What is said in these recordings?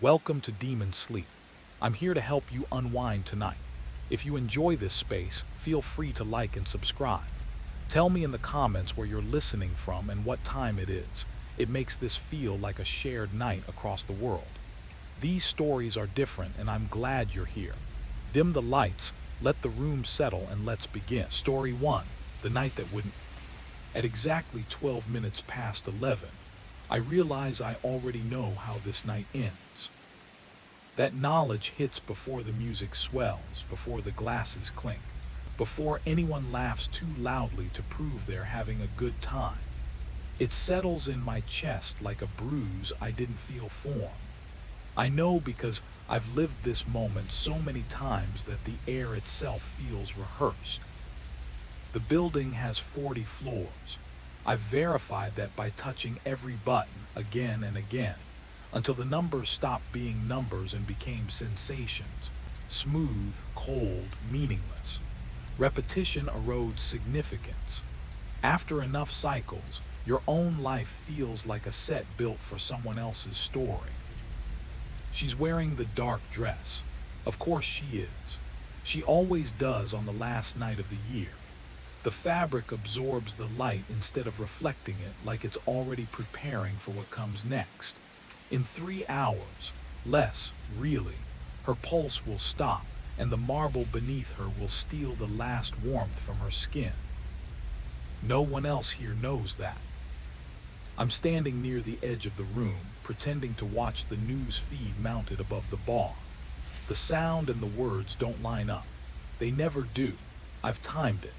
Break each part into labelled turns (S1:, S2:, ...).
S1: Welcome to Demon Sleep. I'm here to help you unwind tonight. If you enjoy this space, feel free to like and subscribe. Tell me in the comments where you're listening from and what time it is. It makes this feel like a shared night across the world. These stories are different and I'm glad you're here. Dim the lights, let the room settle, and let's begin. Story 1. The Night That Wouldn't. At exactly 12 minutes past 11, I realize I already know how this night ends. That knowledge hits before the music swells, before the glasses clink, before anyone laughs too loudly to prove they're having a good time. It settles in my chest like a bruise I didn't feel form. I know because I've lived this moment so many times that the air itself feels rehearsed. The building has 40 floors. I've verified that by touching every button again and again, until the numbers stopped being numbers and became sensations, smooth, cold, meaningless. Repetition erodes significance. After enough cycles, your own life feels like a set built for someone else's story. She's wearing the dark dress. Of course she is. She always does on the last night of the year. The fabric absorbs the light instead of reflecting it, like it's already preparing for what comes next. In 3 hours, less, really, her pulse will stop and the marble beneath her will steal the last warmth from her skin. No one else here knows that. I'm standing near the edge of the room, pretending to watch the news feed mounted above the bar. The sound and the words don't line up. They never do. I've timed it.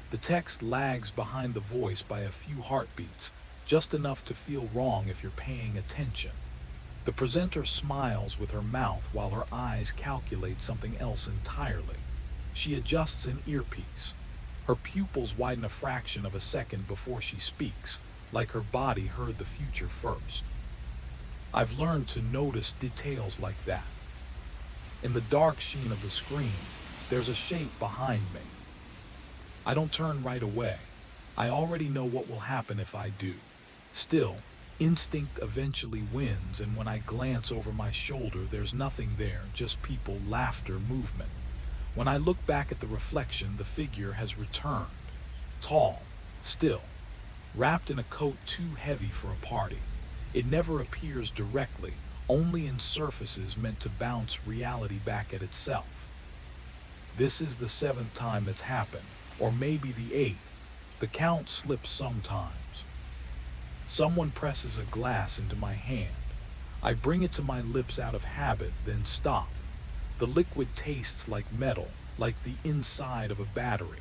S1: The text lags behind the voice by a few heartbeats, just enough to feel wrong if you're paying attention. The presenter smiles with her mouth while her eyes calculate something else entirely. She adjusts an earpiece. Her pupils widen a fraction of a second before she speaks, like her body heard the future first. I've learned to notice details like that. In the dark sheen of the screen, there's a shape behind me. I don't turn right away. I already know what will happen if I do. Still, instinct eventually wins, and when I glance over my shoulder, there's nothing there, just people, laughter, movement. When I look back at the reflection, the figure has returned. Tall, still, wrapped in a coat too heavy for a party. It never appears directly, only in surfaces meant to bounce reality back at itself. This is the 7th time it's happened, or maybe the 8th. The count slips sometimes. Someone presses a glass into my hand. I bring it to my lips out of habit, then stop. The liquid tastes like metal, like the inside of a battery.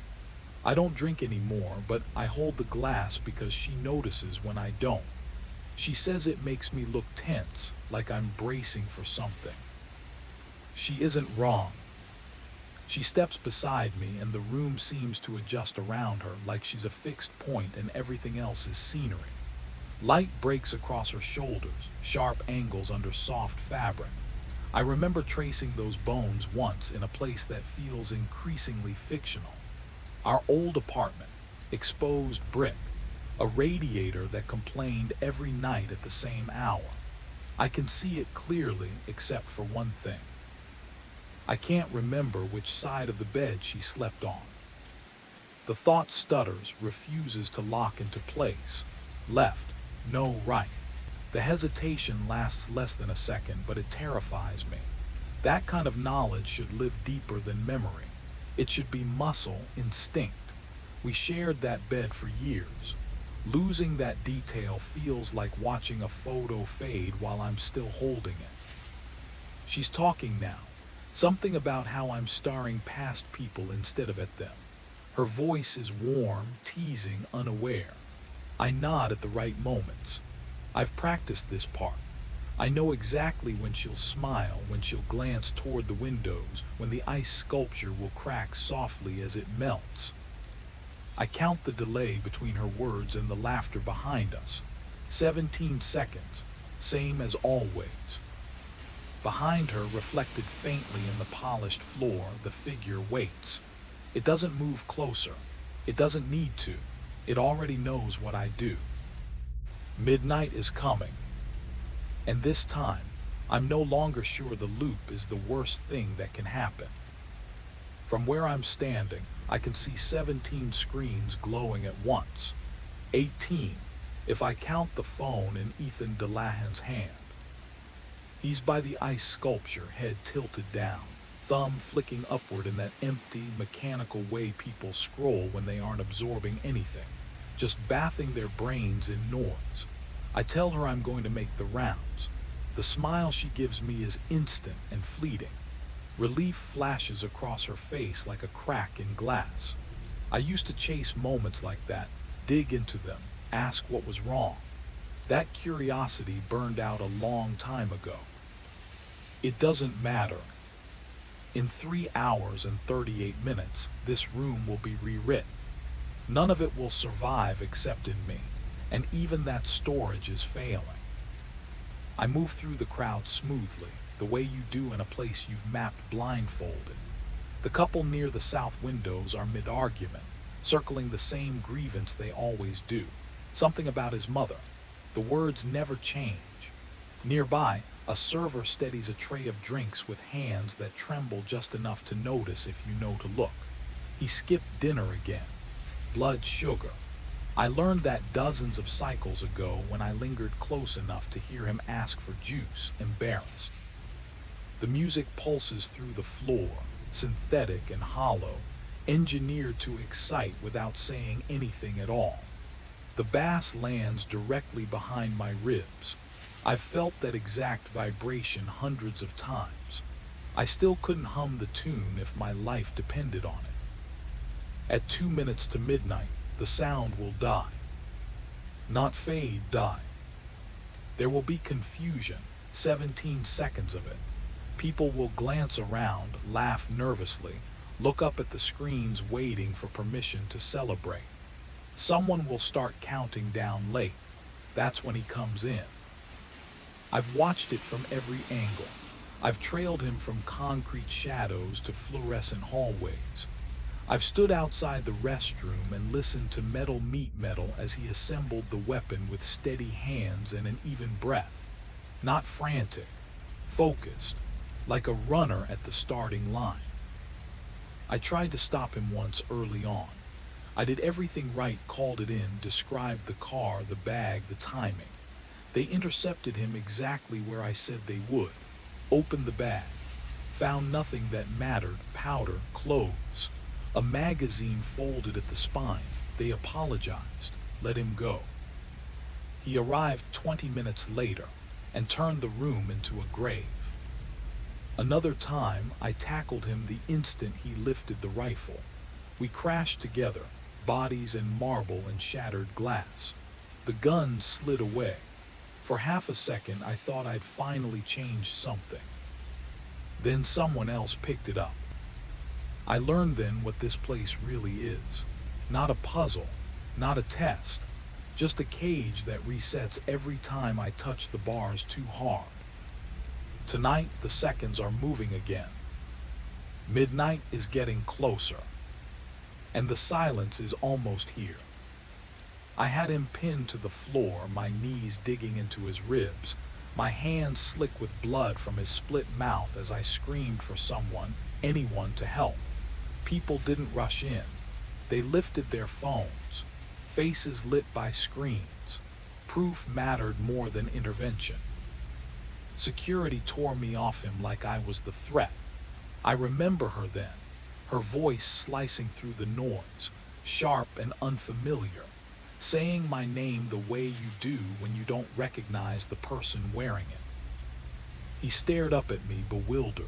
S1: I don't drink anymore, but I hold the glass because she notices when I don't. She says it makes me look tense, like I'm bracing for something. She isn't wrong. She steps beside me and the room seems to adjust around her, like she's a fixed point and everything else is scenery. Light breaks across her shoulders, sharp angles under soft fabric. I remember tracing those bones once in a place that feels increasingly fictional. Our old apartment, exposed brick, a radiator that complained every night at the same hour. I can see it clearly except for one thing. I can't remember which side of the bed she slept on. The thought stutters, refuses to lock into place. Left, no, right. The hesitation lasts less than a second, but it terrifies me. That kind of knowledge should live deeper than memory. It should be muscle, instinct. We shared that bed for years. Losing that detail feels like watching a photo fade while I'm still holding it. She's talking now. Something about how I'm staring past people instead of at them. Her voice is warm, teasing, unaware. I nod at the right moments. I've practiced this part. I know exactly when she'll smile, when she'll glance toward the windows, when the ice sculpture will crack softly as it melts. I count the delay between her words and the laughter behind us. 17 seconds, same as always. Behind her, reflected faintly in the polished floor, the figure waits. It doesn't move closer. It doesn't need to. It already knows what I do. Midnight is coming. And this time, I'm no longer sure the loop is the worst thing that can happen. From where I'm standing, I can see 17 screens glowing at once. 18, if I count the phone in Ethan Delahan's hand. He's by the ice sculpture, head tilted down, thumb flicking upward in that empty, mechanical way people scroll when they aren't absorbing anything, just bathing their brains in noise. I tell her I'm going to make the rounds. The smile she gives me is instant and fleeting. Relief flashes across her face like a crack in glass. I used to chase moments like that, dig into them, ask what was wrong. That curiosity burned out a long time ago. It doesn't matter. In 3 hours and 38 minutes, this room will be rewritten. None of it will survive except in me, and even that storage is failing. I move through the crowd smoothly, the way you do in a place you've mapped blindfolded. The couple near the south windows are mid-argument, circling the same grievance they always do. Something about his mother. The words never change. Nearby, a server steadies a tray of drinks with hands that tremble just enough to notice if you know to look. He skipped dinner again. Blood sugar. I learned that dozens of cycles ago when I lingered close enough to hear him ask for juice, embarrassed. The music pulses through the floor, synthetic and hollow, engineered to excite without saying anything at all. The bass lands directly behind my ribs. I've felt that exact vibration hundreds of times. I still couldn't hum the tune if my life depended on it. At 2 minutes to midnight, the sound will die. Not fade, die. There will be confusion, 17 seconds of it. People will glance around, laugh nervously, look up at the screens waiting for permission to celebrate. Someone will start counting down late. That's when he comes in. I've watched it from every angle. I've trailed him from concrete shadows to fluorescent hallways. I've stood outside the restroom and listened to metal meet metal as he assembled the weapon with steady hands and an even breath. Not frantic, focused, like a runner at the starting line. I tried to stop him once early on. I did everything right, called it in, described the car, the bag, the timing. They intercepted him exactly where I said they would. Opened the bag. Found nothing that mattered, powder, clothes. A magazine folded at the spine. They apologized, let him go. He arrived 20 minutes later and turned the room into a grave. Another time, I tackled him the instant he lifted the rifle. We crashed together, bodies in marble and shattered glass. The gun slid away. For half a second, I thought I'd finally changed something. Then someone else picked it up. I learned then what this place really is. Not a puzzle, not a test, just a cage that resets every time I touch the bars too hard. Tonight, the seconds are moving again. Midnight is getting closer, and the silence is almost here. I had him pinned to the floor, my knees digging into his ribs, my hands slick with blood from his split mouth as I screamed for someone, anyone to help. People didn't rush in. They lifted their phones, faces lit by screens. Proof mattered more than intervention. Security tore me off him like I was the threat. I remember her then, her voice slicing through the noise, sharp and unfamiliar, saying my name the way you do when you don't recognize the person wearing it. He stared up at me, bewildered,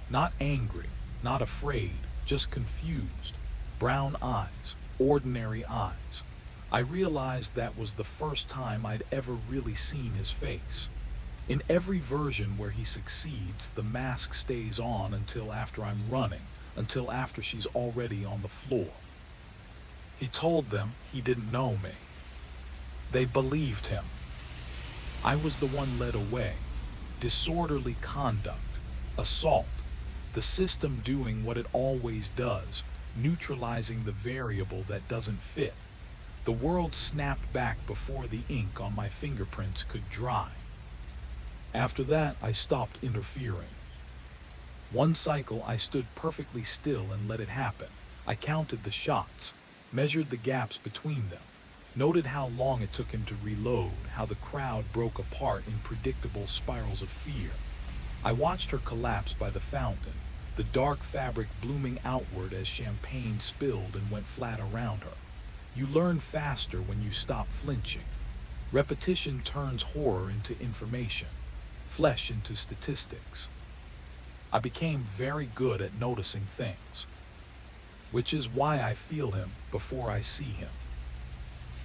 S1: not angry, not afraid, just confused. Brown eyes, ordinary eyes. I realized that was the first time I'd ever really seen his face. In every version where he succeeds, the mask stays on until after I'm running, until after she's already on the floor. He told them he didn't know me. They believed him. I was the one led away. Disorderly conduct, assault, the system doing what it always does, neutralizing the variable that doesn't fit. The world snapped back before the ink on my fingerprints could dry. After that, I stopped interfering. One cycle, I stood perfectly still and let it happen. I counted the shots, measured the gaps between them, noted how long it took him to reload, how the crowd broke apart in predictable spirals of fear. I watched her collapse by the fountain, the dark fabric blooming outward as champagne spilled and went flat around her. You learn faster when you stop flinching. Repetition turns horror into information, flesh into statistics. I became very good at noticing things, which is why I feel him before I see him.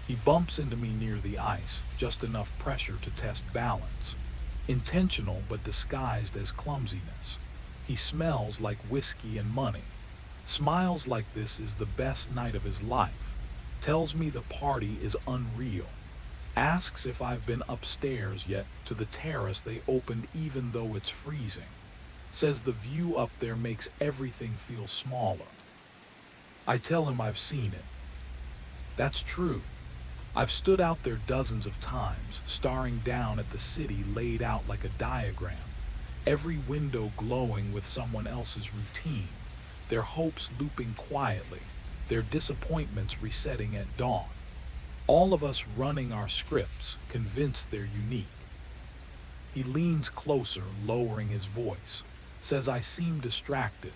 S1: He bumps into me near the ice, just enough pressure to test balance. Intentional but disguised as clumsiness. He smells like whiskey and money. Smiles like this is the best night of his life. Tells me the party is unreal. Asks if I've been upstairs yet to the terrace they opened even though it's freezing. Says the view up there makes everything feel smaller. I tell him I've seen it. That's true. I've stood out there dozens of times, staring down at the city laid out like a diagram, every window glowing with someone else's routine, their hopes looping quietly, their disappointments resetting at dawn. All of us running our scripts, convinced they're unique. He leans closer, lowering his voice, says I seem distracted,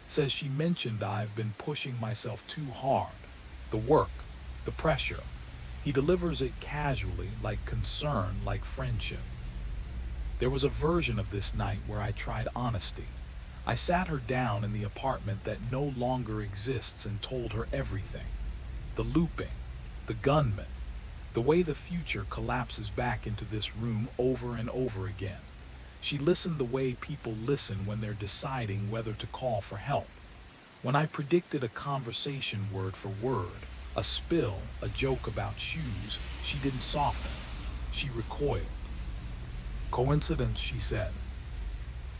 S1: says she mentioned I've been pushing myself too hard, the work, the pressure. He delivers it casually, like concern, like friendship. There was a version of this night where I tried honesty. I sat her down in the apartment that no longer exists and told her everything. The looping, the gunman, the way the future collapses back into this room over and over again. She listened the way people listen when they're deciding whether to call for help. When I predicted a conversation word for word, a spill, a joke about shoes, she didn't soften. She recoiled. Coincidence, she said.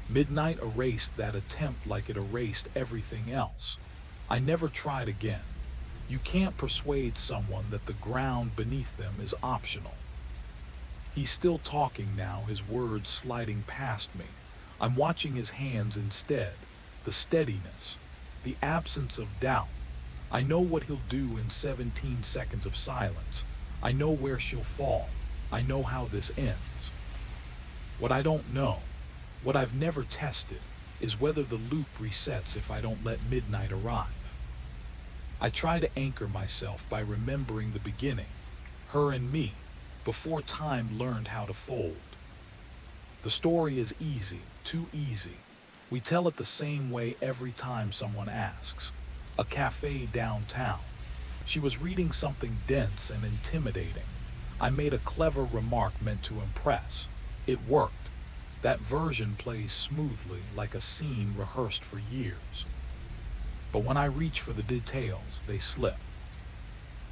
S1: Midnight erased that attempt like it erased everything else. I never tried again. You can't persuade someone that the ground beneath them is optional. He's still talking now, his words sliding past me. I'm watching his hands instead, the steadiness, the absence of doubt. I know what he'll do in 17 seconds of silence. I know where she'll fall. I know how this ends. What I don't know, what I've never tested, is whether the loop resets if I don't let midnight arrive. I try to anchor myself by remembering the beginning, her and me, before time learned how to fold. The story is easy, too easy. We tell it the same way every time someone asks. A cafe downtown. She was reading something dense and intimidating. I made a clever remark meant to impress. It worked. That version plays smoothly, like a scene rehearsed for years. But when I reach for the details, they slip.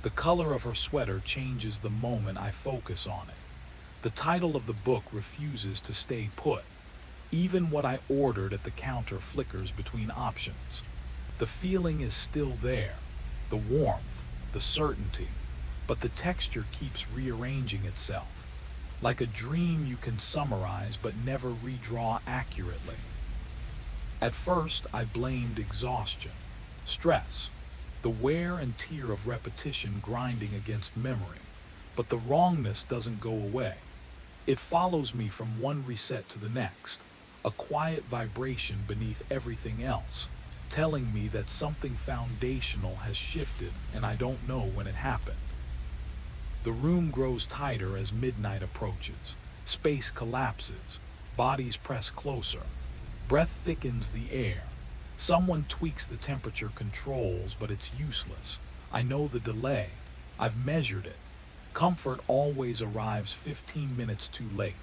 S1: The color of her sweater changes the moment I focus on it. The title of the book refuses to stay put. Even what I ordered at the counter flickers between options. The feeling is still there, the warmth, the certainty, but the texture keeps rearranging itself. Like a dream you can summarize but never redraw accurately. At first, I blamed exhaustion, stress, the wear and tear of repetition grinding against memory. But the wrongness doesn't go away. It follows me from one reset to the next, a quiet vibration beneath everything else, telling me that something foundational has shifted and I don't know when it happened. The room grows tighter as midnight approaches. Space collapses. Bodies press closer. Breath thickens the air. Someone tweaks the temperature controls, but it's useless. I know the delay. I've measured it. Comfort always arrives 15 minutes too late.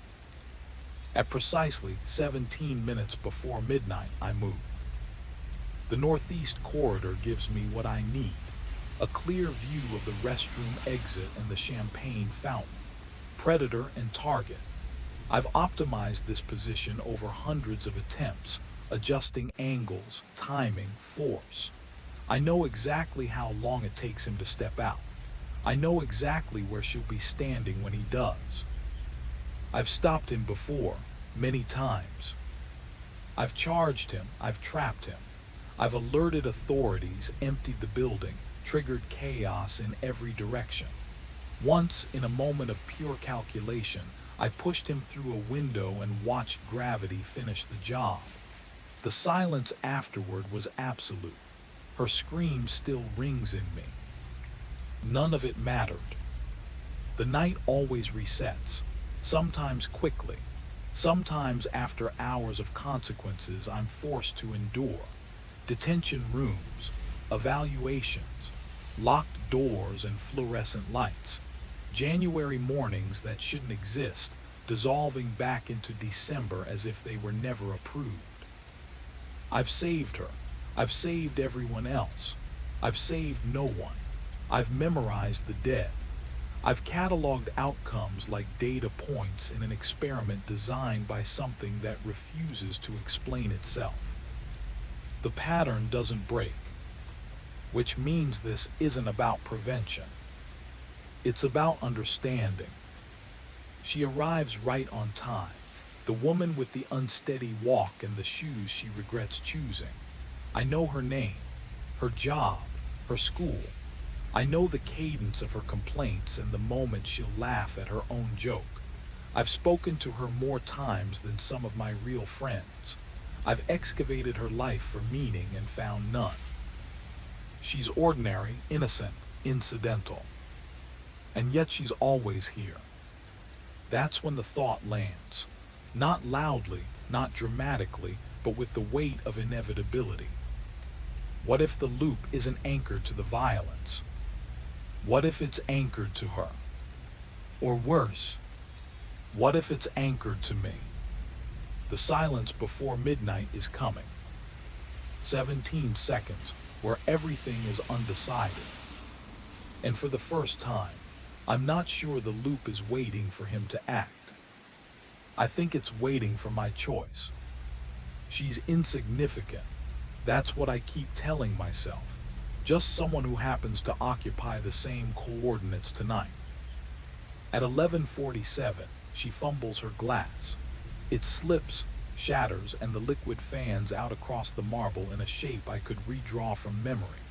S1: At precisely 17 minutes before midnight, I move. The northeast corridor gives me what I need. A clear view of the restroom exit and the champagne fountain. Predator and target. I've optimized this position over hundreds of attempts, adjusting angles, timing, force. I know exactly how long it takes him to step out. I know exactly where she'll be standing when he does. I've stopped him before, many times. I've charged him, I've trapped him. I've alerted authorities, emptied the building, triggered chaos in every direction. Once, in a moment of pure calculation, I pushed him through a window and watched gravity finish the job. The silence afterward was absolute. Her scream still rings in me. None of it mattered. The night always resets, sometimes quickly, sometimes after hours of consequences I'm forced to endure. Detention rooms, evaluations, locked doors and fluorescent lights. January mornings that shouldn't exist, dissolving back into December as if they were never approved. I've saved her. I've saved everyone else. I've saved no one. I've memorized the dead. I've cataloged outcomes like data points in an experiment designed by something that refuses to explain itself. The pattern doesn't break, which means this isn't about prevention. It's about understanding. She arrives right on time, the woman with the unsteady walk and the shoes she regrets choosing. I know her name, her job, her school. I know the cadence of her complaints and the moment she'll laugh at her own joke. I've spoken to her more times than some of my real friends. I've excavated her life for meaning and found none. She's ordinary, innocent, incidental. And yet she's always here. That's when the thought lands. Not loudly, not dramatically, but with the weight of inevitability. What if the loop isn't anchored to the violence? What if it's anchored to her? Or worse, what if it's anchored to me? The silence before midnight is coming. 17 seconds where everything is undecided. And for the first time, I'm not sure the loop is waiting for him to act. I think it's waiting for my choice. She's insignificant. That's what I keep telling myself. Just someone who happens to occupy the same coordinates tonight. At 11:47, she fumbles her glass. It slips, shatters, and the liquid fans out across the marble in a shape I could redraw from memory.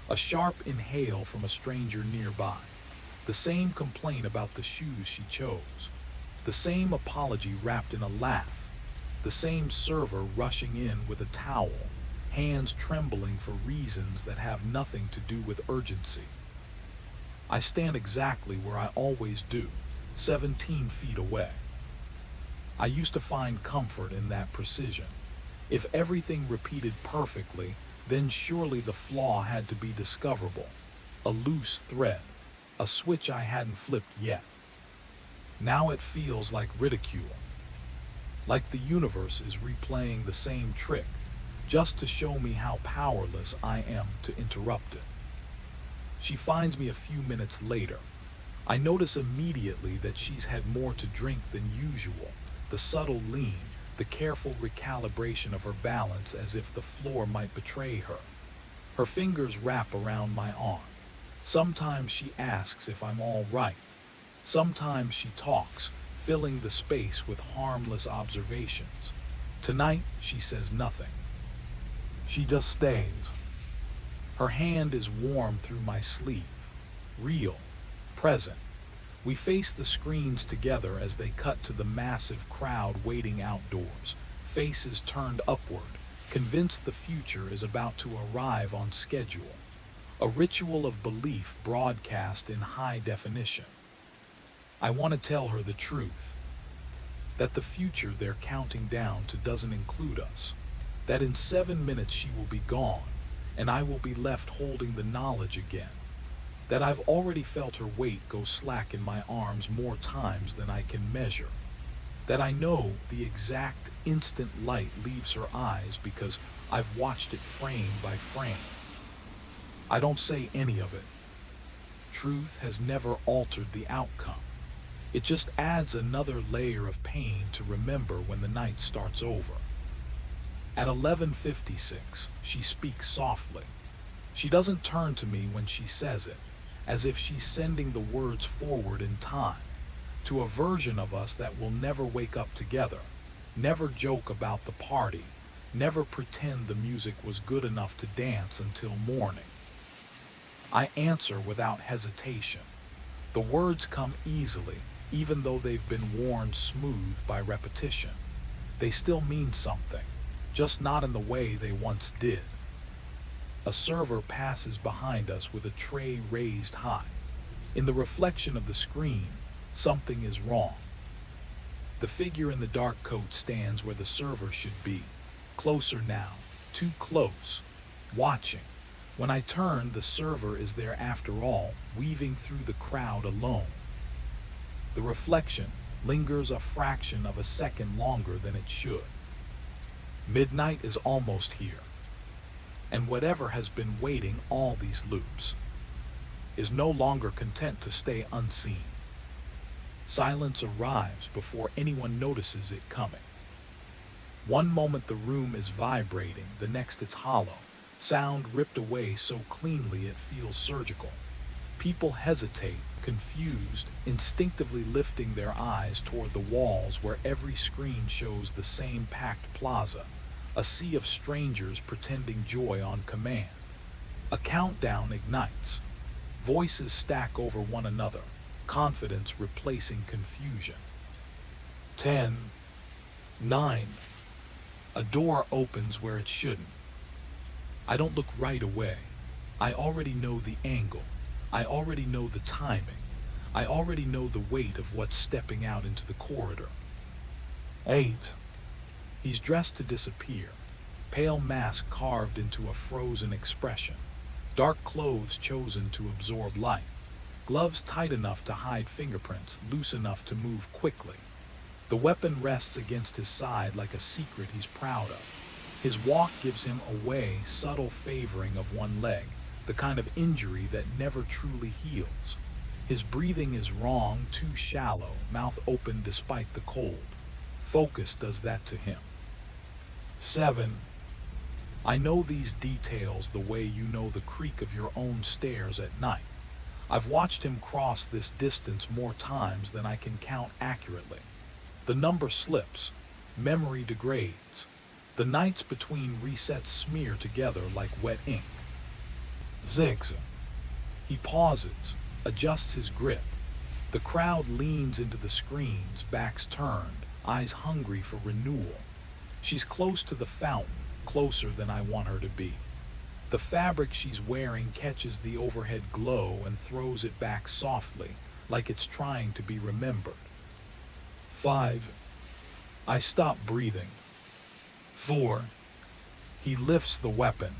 S1: A sharp inhale from a stranger nearby. The same complaint about the shoes she chose. The same apology wrapped in a laugh. The same server rushing in with a towel, hands trembling for reasons that have nothing to do with urgency. I stand exactly where I always do, 17 feet away. I used to find comfort in that precision. If everything repeated perfectly, then surely the flaw had to be discoverable. A loose thread, a switch I hadn't flipped yet. Now it feels like ridicule. Like the universe is replaying the same trick, just to show me how powerless I am to interrupt it. She finds me a few minutes later. I notice immediately that she's had more to drink than usual. The subtle lean, the careful recalibration of her balance as if the floor might betray her. Her fingers wrap around my arm. Sometimes she asks if I'm all right. Sometimes she talks, filling the space with harmless observations. Tonight, she says nothing. She just stays. Her hand is warm through my sleeve. Real, present. We face the screens together as they cut to the massive crowd waiting outdoors, faces turned upward, convinced the future is about to arrive on schedule. A ritual of belief broadcast in high definition. I want to tell her the truth. That the future they're counting down to doesn't include us. That in 7 minutes she will be gone, and I will be left holding the knowledge again. That I've already felt her weight go slack in my arms more times than I can measure. That I know the exact instant light leaves her eyes because I've watched it frame by frame. I don't say any of it. Truth has never altered the outcome. It just adds another layer of pain to remember when the night starts over. At 11:56, she speaks softly. She doesn't turn to me when she says it, as if she's sending the words forward in time, to a version of us that will never wake up together. Never joke about the party. Never pretend the music was good enough to dance until morning. I answer without hesitation. The words come easily, even though they've been worn smooth by repetition. They still mean something, just not in the way they once did. A server passes behind us with a tray raised high. In the reflection of the screen, something is wrong. The figure in the dark coat stands where the server should be. Closer now, too close, watching. When I turn, the server is there after all, weaving through the crowd alone. The reflection lingers a fraction of a second longer than it should. Midnight is almost here, and whatever has been waiting all these loops is no longer content to stay unseen. Silence arrives before anyone notices it coming. One moment the room is vibrating, the next it's hollow, sound ripped away so cleanly it feels surgical. People hesitate, confused, instinctively lifting their eyes toward the walls where every screen shows the same packed plaza, a sea of strangers pretending joy on command. A countdown ignites. Voices stack over one another, confidence replacing confusion. 10, 9. A door opens where it shouldn't. I don't look right away. I already know the angle. I already know the timing. I already know the weight of what's stepping out into the corridor. 8. He's dressed to disappear. Pale mask carved into a frozen expression. Dark clothes chosen to absorb light. Gloves tight enough to hide fingerprints, loose enough to move quickly. The weapon rests against his side like a secret he's proud of. His walk gives him a way, subtle favoring of one leg, the kind of injury that never truly heals. His breathing is wrong, too shallow, mouth open despite the cold. Focus does that to him. 7. I know these details the way you know the creak of your own stairs at night. I've watched him cross this distance more times than I can count accurately. The number slips. Memory degrades. The nights between resets smear together like wet ink. 6. He pauses, adjusts his grip. The crowd leans into the screens, backs turned, eyes hungry for renewal. She's close to the fountain, closer than I want her to be. The fabric she's wearing catches the overhead glow and throws it back softly, like it's trying to be remembered. 5. I stop breathing. 4. He lifts the weapon.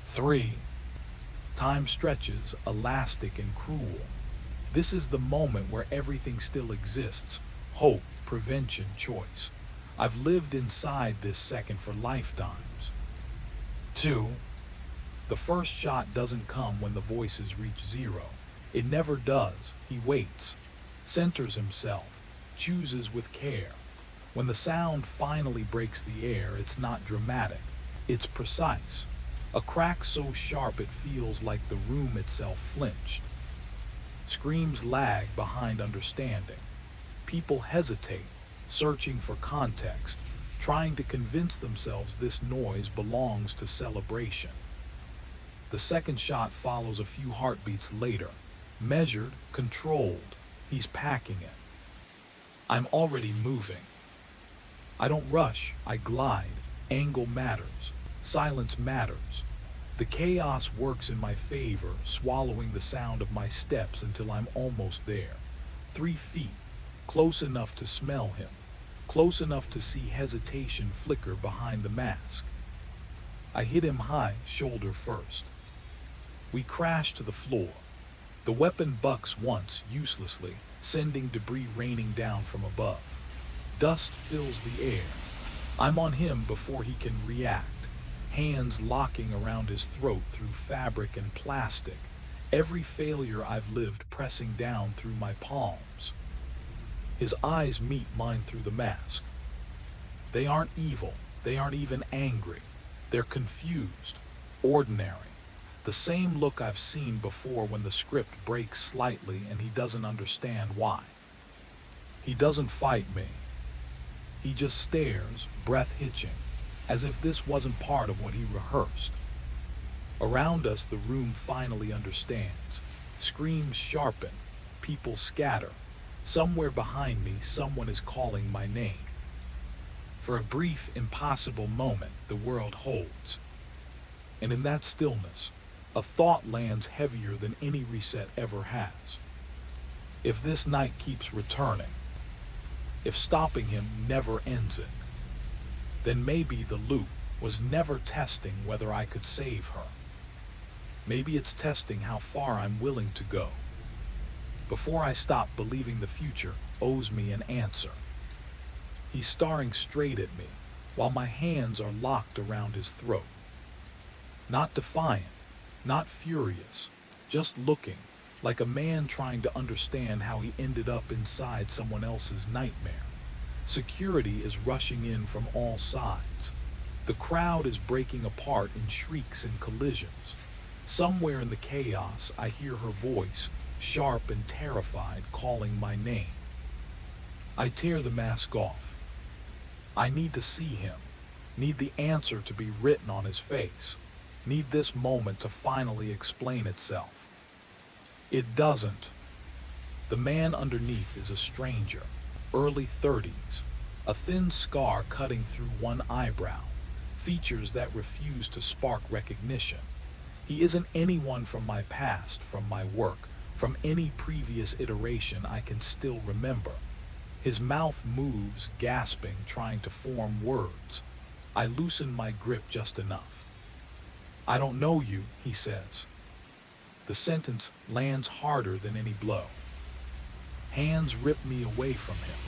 S1: 3. Time stretches, elastic and cruel. This is the moment where everything still exists. Hope, prevention, choice. I've lived inside this second for lifetimes. 2. The first shot doesn't come when the voices reach zero. It never does. He waits, centers himself, chooses with care. When the sound finally breaks the air, it's not dramatic. It's precise. A crack so sharp it feels like the room itself flinched. Screams lag behind understanding. People hesitate, searching for context, trying to convince themselves this noise belongs to celebration. The second shot follows a few heartbeats later, measured, controlled. He's packing it. I'm already moving. I don't rush, I glide. Angle matters. Silence matters. The chaos works in my favor, swallowing the sound of my steps until I'm almost there. 3 feet, close enough to smell him, close enough to see hesitation flicker behind the mask. I hit him high, shoulder first. We crash to the floor. The weapon bucks once, uselessly, sending debris raining down from above. Dust fills the air. I'm on him before he can react, hands locking around his throat through fabric and plastic, every failure I've lived pressing down through my palms. His eyes meet mine through the mask. They aren't evil, they aren't even angry. They're confused, ordinary. The same look I've seen before when the script breaks slightly and he doesn't understand why. He doesn't fight me. He just stares, breath hitching, as if this wasn't part of what he rehearsed. Around us, the room finally understands. Screams sharpen, people scatter. Somewhere behind me, someone is calling my name. For a brief, impossible moment, the world holds. And in that stillness, a thought lands heavier than any reset ever has. If this night keeps returning, if stopping him never ends it, then maybe the loop was never testing whether I could save her. Maybe it's testing how far I'm willing to go, before I stop believing the future owes me an answer. He's staring straight at me, while my hands are locked around his throat. Not defiant, not furious, just looking, like a man trying to understand how he ended up inside someone else's nightmare. Security is rushing in from all sides. The crowd is breaking apart in shrieks and collisions. Somewhere in the chaos, I hear her voice, sharp and terrified, calling my name. I tear the mask off. I need to see him, need the answer to be written on his face, need this moment to finally explain itself. It doesn't. The man underneath is a stranger, early 30s, a thin scar cutting through one eyebrow, features that refuse to spark recognition. He isn't anyone from my past, from my work, from any previous iteration I can still remember. His mouth moves, gasping, trying to form words. I loosen my grip just enough. "I don't know you," he says. The sentence lands harder than any blow. Hands rip me away from him.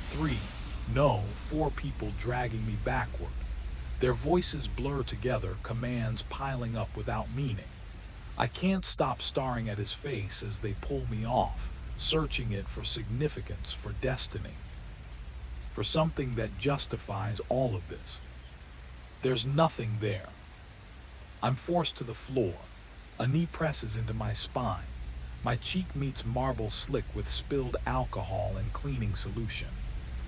S1: 3, no, 4 people dragging me backward. Their voices blur together, commands piling up without meaning. I can't stop staring at his face as they pull me off, searching it for significance, for destiny, for something that justifies all of this. There's nothing there. I'm forced to the floor. A knee presses into my spine. My cheek meets marble slick with spilled alcohol and cleaning solution.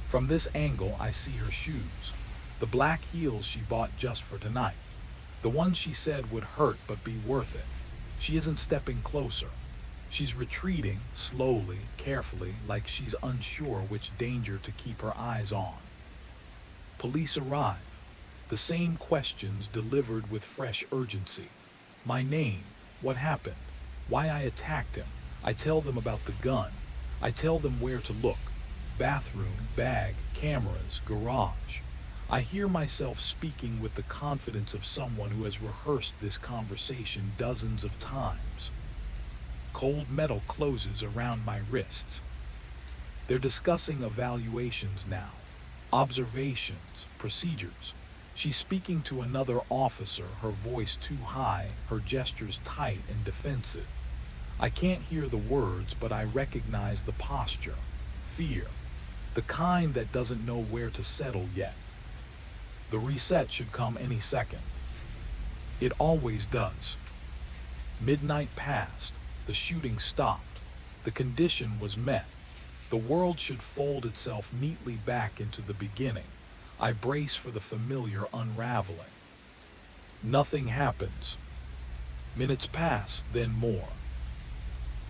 S1: From this angle, I see her shoes. The black heels she bought just for tonight. The ones she said would hurt but be worth it. She isn't stepping closer. She's retreating, slowly, carefully, like she's unsure which danger to keep her eyes on. Police arrive. The same questions delivered with fresh urgency. My name, what happened, why I attacked him. I tell them about the gun. I tell them where to look. Bathroom, bag, cameras, garage. I hear myself speaking with the confidence of someone who has rehearsed this conversation dozens of times. Cold metal closes around my wrists. They're discussing evaluations now, observations, procedures. She's speaking to another officer, her voice too high, her gestures tight and defensive. I can't hear the words, but I recognize the posture. Fear. The kind that doesn't know where to settle yet. The reset should come any second. It always does. Midnight passed. The shooting stopped. The condition was met. The world should fold itself neatly back into the beginning. I brace for the familiar unraveling. Nothing happens. Minutes pass, then more.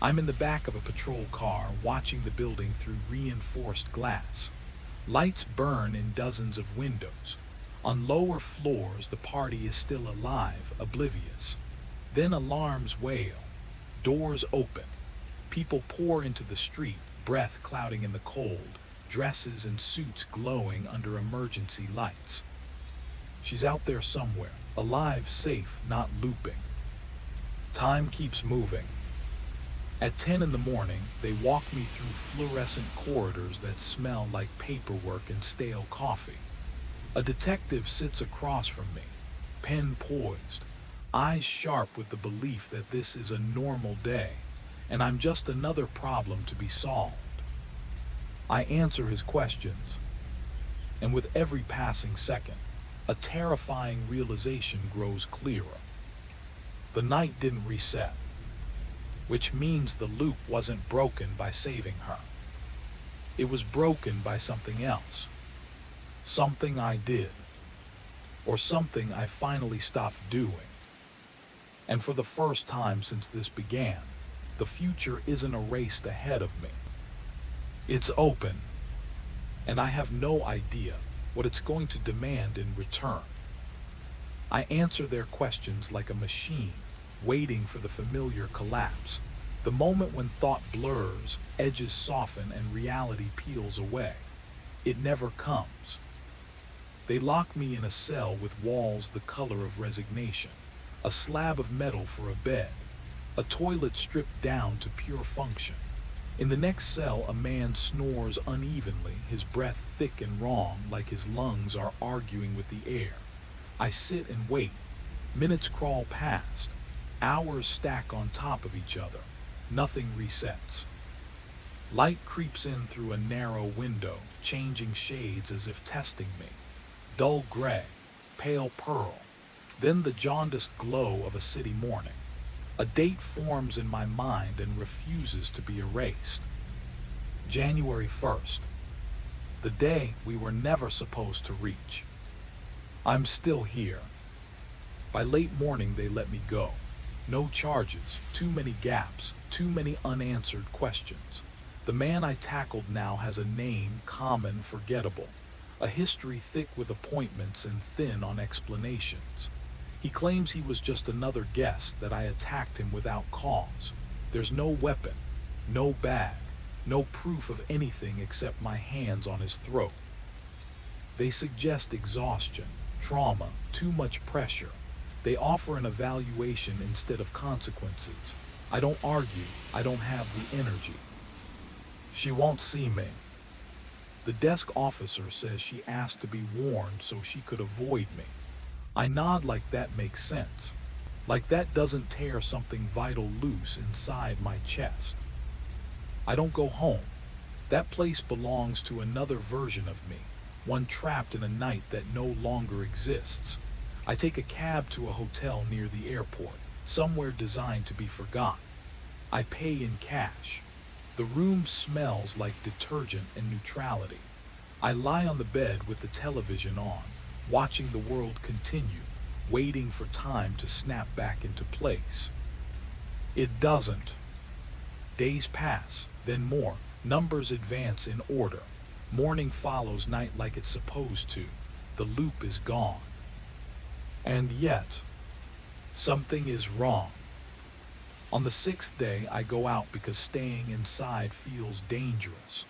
S1: I'm in the back of a patrol car, watching the building through reinforced glass. Lights burn in dozens of windows. On lower floors, the party is still alive, oblivious. Then alarms wail. Doors open. People pour into the street, breath clouding in the cold, dresses and suits glowing under emergency lights. She's out there somewhere, alive, safe, not looping. Time keeps moving. At 10 in the morning, they walk me through fluorescent corridors that smell like paperwork and stale coffee. A detective sits across from me, pen poised, eyes sharp with the belief that this is a normal day, and I'm just another problem to be solved. I answer his questions, and with every passing second, a terrifying realization grows clearer. The night didn't reset, which means the loop wasn't broken by saving her. It was broken by something else. something I did, or something I finally stopped doing. And for the first time since this began, the future isn't erased ahead of me. It's open, and I have no idea what it's going to demand in return. I answer their questions like a machine, waiting for the familiar collapse, the moment when thought blurs, edges soften, and reality peels away. It never comes. They lock me in a cell with walls the color of resignation, a slab of metal for a bed, a toilet stripped down to pure function. In the next cell, a man snores unevenly, his breath thick and wrong, like his lungs are arguing with the air. I sit and wait. Minutes crawl past. Hours stack on top of each other. Nothing resets. Light creeps in through a narrow window, changing shades as if testing me. Dull gray, pale pearl, then the jaundiced glow of a city morning. A date forms in my mind and refuses to be erased. January 1st, the day we were never supposed to reach. I'm still here. By late morning, they let me go. No charges, too many gaps, too many unanswered questions. The man I tackled now has a name, common, forgettable, a history thick with appointments and thin on explanations. He claims he was just another guest, that I attacked him without cause. There's no weapon, no bag, no proof of anything except my hands on his throat. They suggest exhaustion, trauma, too much pressure. They offer an evaluation instead of consequences. I don't argue, I don't have the energy. She won't see me. The desk officer says she asked to be warned so she could avoid me. I nod like that makes sense, like that doesn't tear something vital loose inside my chest. I don't go home. That place belongs to another version of me, one trapped in a night that no longer exists. I take a cab to a hotel near the airport, somewhere designed to be forgotten. I pay in cash. The room smells like detergent and neutrality. I lie on the bed with the television on, watching the world continue, waiting for time to snap back into place. It doesn't. Days pass, then more. Numbers advance in order. Morning follows night like it's supposed to. The loop is gone. And yet, something is wrong. On the 6th day, I go out because staying inside feels dangerous.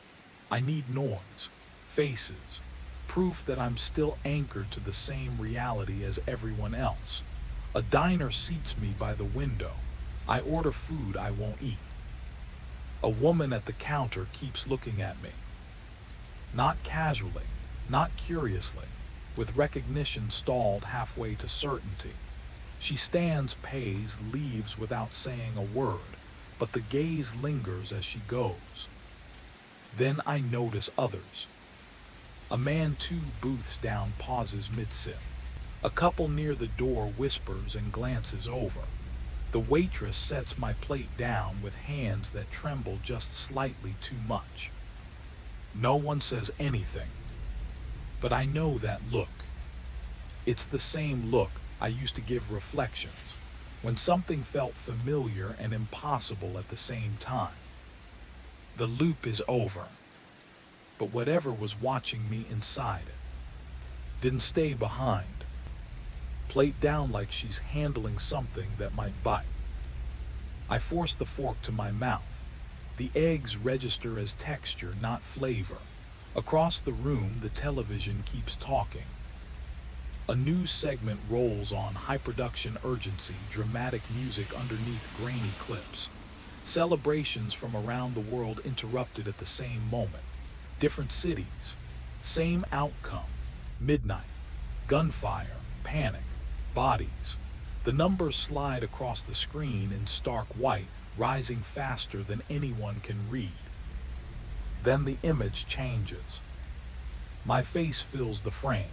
S1: I need noise, faces, proof that I'm still anchored to the same reality as everyone else. A diner seats me by the window. I order food I won't eat. A woman at the counter keeps looking at me. Not casually, not curiously, with recognition stalled halfway to certainty. She stands, pays, leaves without saying a word, but the gaze lingers as she goes. Then I notice others. A man 2 booths down pauses mid-sip. A couple near the door whispers and glances over. The waitress sets my plate down with hands that tremble just slightly too much. No one says anything, but I know that look. It's the same look I used to give Reflections, when something felt familiar and impossible at the same time. The loop is over, but whatever was watching me inside it didn't stay behind. Plate down like she's handling something that might bite. I force the fork to my mouth. The eggs register as texture, not flavor. Across the room, the television keeps talking. A news segment rolls on, high production urgency, dramatic music underneath grainy clips. Celebrations from around the world interrupted at the same moment. Different cities, same outcome. Midnight, gunfire, panic, bodies. The numbers slide across the screen in stark white, rising faster than anyone can read. Then the image changes. My face fills the frame.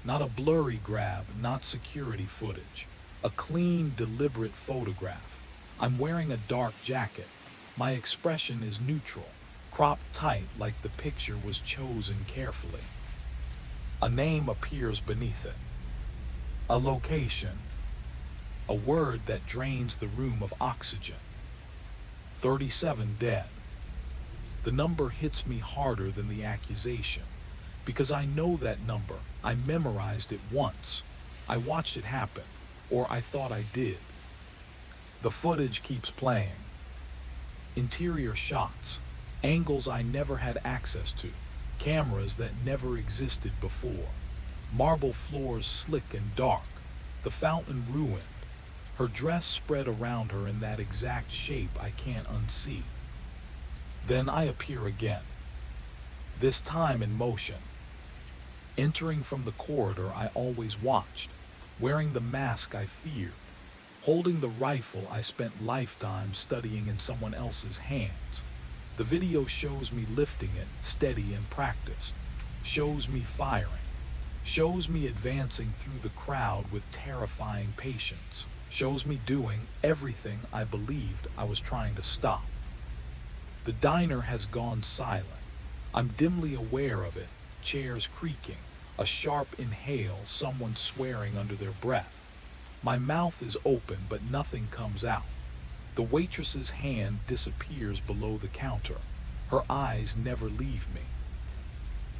S1: Not a blurry grab, not security footage. A clean, deliberate photograph. I'm wearing a dark jacket. My expression is neutral, cropped tight like the picture was chosen carefully. A name appears beneath it. A location. A word that drains the room of oxygen. 37 dead. The number hits me harder than the accusation, because I know that number. I memorized it once. I watched it happen, or I thought I did. The footage keeps playing. Interior shots, angles I never had access to, cameras that never existed before. Marble floors slick and dark, the fountain ruined, her dress spread around her in that exact shape I can't unsee. Then I appear again, this time in motion, entering from the corridor I always watched, wearing the mask I feared, holding the rifle I spent lifetimes studying in someone else's hands. The video shows me lifting it, steady and practiced, shows me firing, shows me advancing through the crowd with terrifying patience, shows me doing everything I believed I was trying to stop. The diner has gone silent. I'm dimly aware of it, chairs creaking, a sharp inhale, someone swearing under their breath. My mouth is open, but nothing comes out. The waitress's hand disappears below the counter. Her eyes never leave me.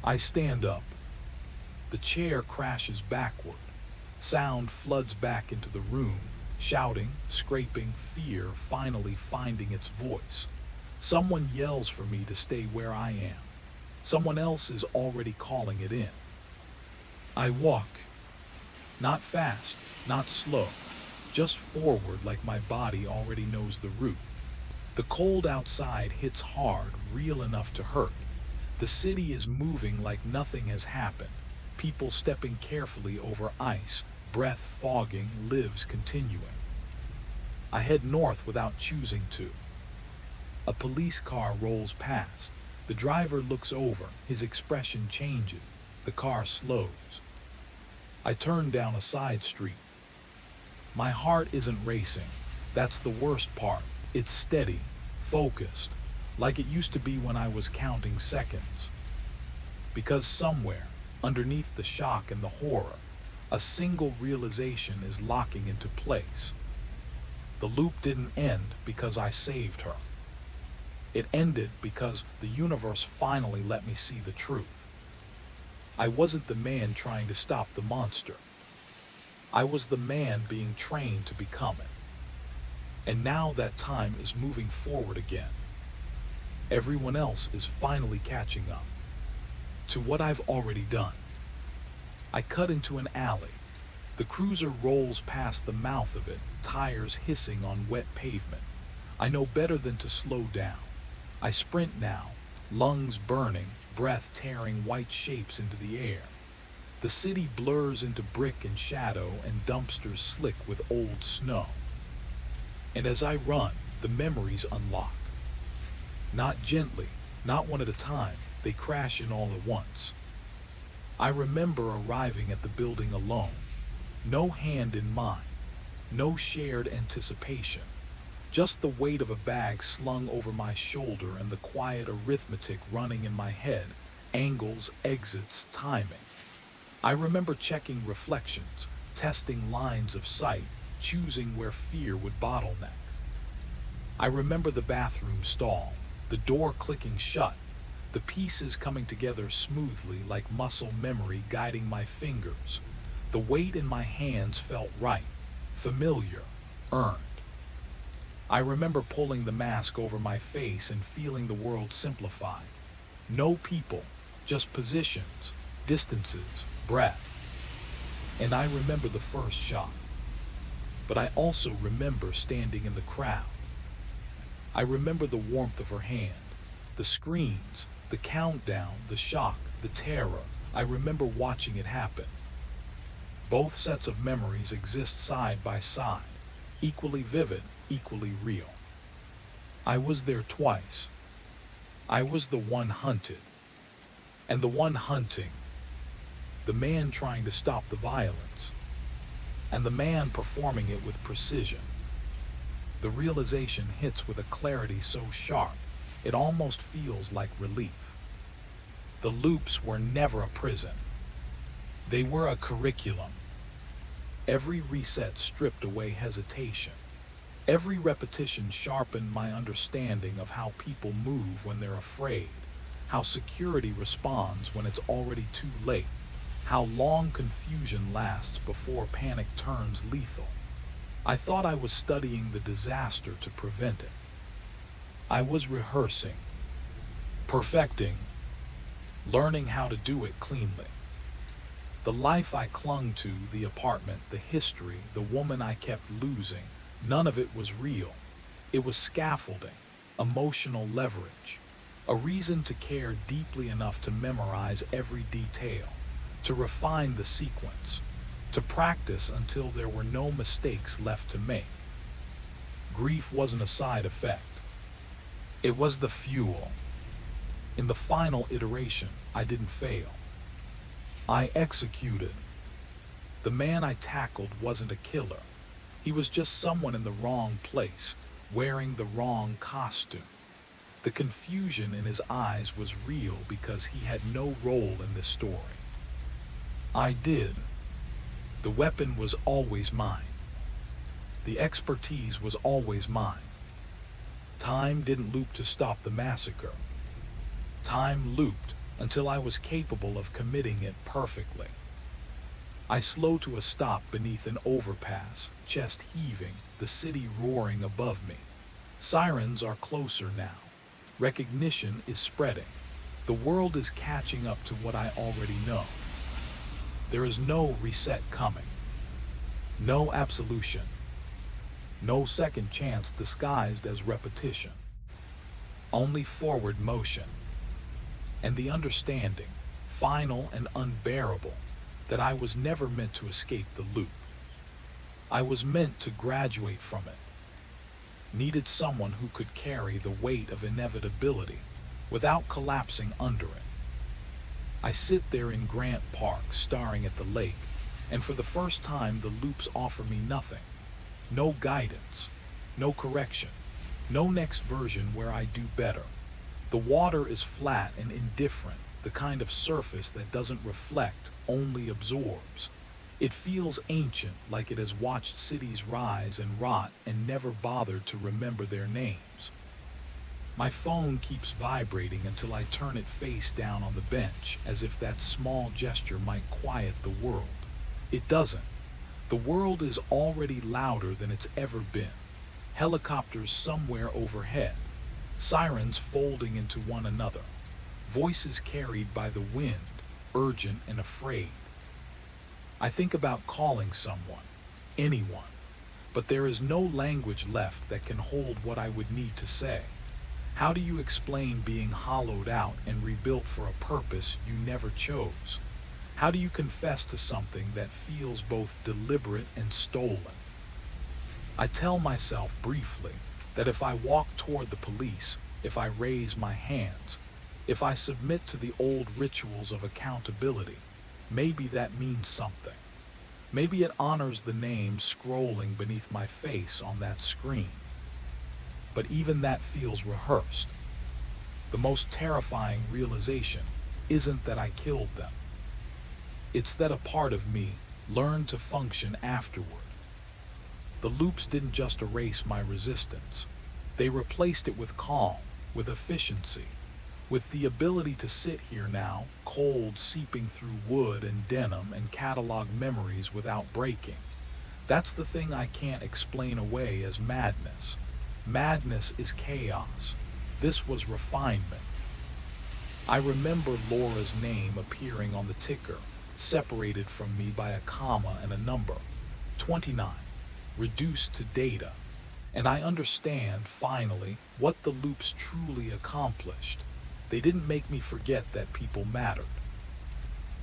S1: I stand up. The chair crashes backward. Sound floods back into the room, shouting, scraping, fear finally finding its voice. Someone yells for me to stay where I am. Someone else is already calling it in. I walk. Not fast, not slow, just forward like my body already knows the route. The cold outside hits hard, real enough to hurt. The city is moving like nothing has happened. People stepping carefully over ice, breath fogging, lives continuing. I head north without choosing to. A police car rolls past. The driver looks over, his expression changes. The car slows. I turn down a side street. My heart isn't racing. That's the worst part. It's steady, focused, like it used to be when I was counting seconds. Because somewhere, underneath the shock and the horror, a single realization is locking into place. The loop didn't end because I saved her. It ended because the universe finally let me see the truth. I wasn't the man trying to stop the monster. I was the man being trained to become it. And now that time is moving forward again. Everyone else is finally catching up to what I've already done. I cut into an alley. The cruiser rolls past the mouth of it, tires hissing on wet pavement. I know better than to slow down. I sprint now, lungs burning, breath tearing white shapes into the air. The city blurs into brick and shadow, and dumpsters slick with old snow. And as I run, the memories unlock. Not gently, not one at a time, they crash in all at once. I remember arriving at the building alone. No hand in mine, no shared anticipation. Just the weight of a bag slung over my shoulder and the quiet arithmetic running in my head, angles, exits, timing. I remember checking reflections, testing lines of sight, choosing where fear would bottleneck. I remember the bathroom stall, the door clicking shut, the pieces coming together smoothly like muscle memory guiding my fingers. The weight in my hands felt right, familiar, earned. I remember pulling the mask over my face and feeling the world simplify. No people, just positions, distances, breath. And I remember the first shot. But I also remember standing in the crowd. I remember the warmth of her hand, the screens, the countdown, the shock, the terror. I remember watching it happen. Both sets of memories exist side by side, equally vivid, equally real. I was there twice. I was the one hunted, and the one hunting. The man trying to stop the violence, and the man performing it with precision. The realization hits with a clarity so sharp, it almost feels like relief. The loops were never a prison. They were a curriculum. Every reset stripped away hesitation. Every repetition sharpened my understanding of how people move when they're afraid, how security responds when it's already too late, how long confusion lasts before panic turns lethal. I thought I was studying the disaster to prevent it. I was rehearsing, perfecting, learning how to do it cleanly. The life I clung to, the apartment, the history, the woman I kept losing, none of it was real. It was scaffolding, emotional leverage, a reason to care deeply enough to memorize every detail, to refine the sequence, to practice until there were no mistakes left to make. Grief wasn't a side effect. It was the fuel. In the final iteration, I didn't fail. I executed. The man I tackled wasn't a killer. He was just someone in the wrong place, wearing the wrong costume. The confusion in his eyes was real because he had no role in this story. I did. The weapon was always mine. The expertise was always mine. Time didn't loop to stop the massacre. Time looped until I was capable of committing it perfectly. I slowed to a stop beneath an overpass, chest heaving, the city roaring above me. Sirens are closer now. Recognition is spreading. The world is catching up to what I already know. There is no reset coming. No absolution. No second chance disguised as repetition. Only forward motion. And the understanding, final and unbearable, that I was never meant to escape the loop. I was meant to graduate from it. Needed someone who could carry the weight of inevitability without collapsing under it. I sit there in Grant Park staring at the lake, and for the first time the loops offer me nothing. No guidance, no correction, no next version where I do better. The water is flat and indifferent, the kind of surface that doesn't reflect, only absorbs. It feels ancient, like it has watched cities rise and rot and never bothered to remember their names. My phone keeps vibrating until I turn it face down on the bench, as if that small gesture might quiet the world. It doesn't. The world is already louder than it's ever been. Helicopters somewhere overhead. Sirens folding into one another. Voices carried by the wind, urgent and afraid. I think about calling someone, anyone, but there is no language left that can hold what I would need to say. How do you explain being hollowed out and rebuilt for a purpose you never chose? How do you confess to something that feels both deliberate and stolen? I tell myself briefly that if I walk toward the police, if I raise my hands, if I submit to the old rituals of accountability, maybe that means something. Maybe it honors the name scrolling beneath my face on that screen. But even that feels rehearsed. The most terrifying realization isn't that I killed them. It's that a part of me learned to function afterward. The loops didn't just erase my resistance. They replaced it with calm, with efficiency, with the ability to sit here now, cold seeping through wood and denim, and catalog memories without breaking. That's the thing I can't explain away as madness. Madness is chaos. This was refinement. I remember Laura's name appearing on the ticker, separated from me by a comma and a number. 29. Reduced to data. And I understand, finally, what the loops truly accomplished. They didn't make me forget that people mattered.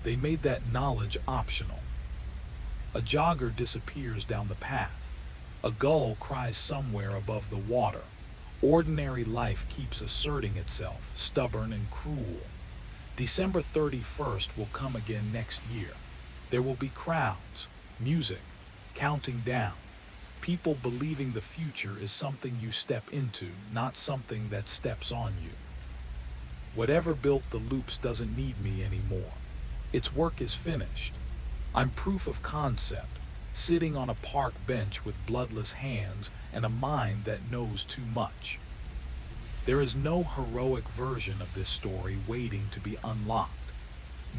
S1: They made that knowledge optional. A jogger disappears down the path. A gull cries somewhere above the water. Ordinary life keeps asserting itself, stubborn and cruel. December 31st will come again next year. There will be crowds, music, counting down. People believing the future is something you step into, not something that steps on you. Whatever built the loops doesn't need me anymore. Its work is finished. I'm proof of concept, sitting on a park bench with bloodless hands and a mind that knows too much. There is no heroic version of this story waiting to be unlocked.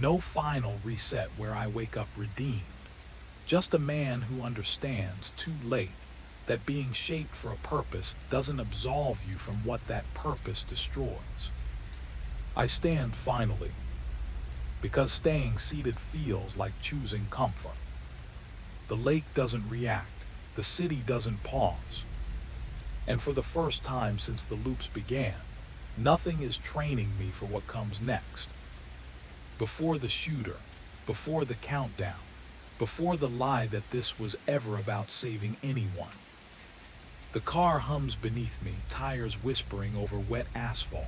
S1: No final reset where I wake up redeemed. Just a man who understands too late that being shaped for a purpose doesn't absolve you from what that purpose destroys. I stand finally, because staying seated feels like choosing comfort. The lake doesn't react, the city doesn't pause. And for the first time since the loops began, nothing is training me for what comes next. Before the shooter, before the countdown, before the lie that this was ever about saving anyone. The car hums beneath me, tires whispering over wet asphalt.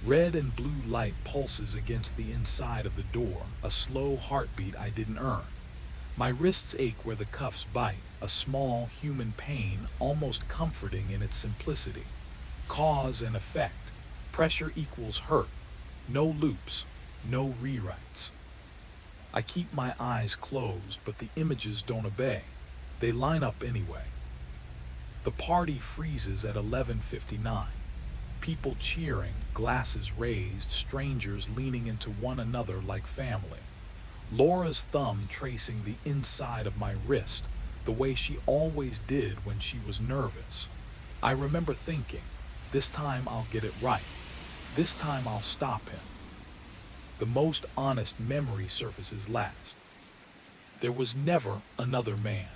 S1: Red and blue light pulses against the inside of the door, a slow heartbeat I didn't earn. My wrists ache where the cuffs bite, a small human pain almost comforting in its simplicity. Cause and effect. Pressure equals hurt. No loops, no rewrites. I keep my eyes closed, but the images don't obey. They line up anyway. The party freezes at 11:59. People cheering, glasses raised, strangers leaning into one another like family. Laura's thumb tracing the inside of my wrist, the way she always did when she was nervous. I remember thinking, this time I'll get it right. This time I'll stop him. The most honest memory surfaces last. There was never another man.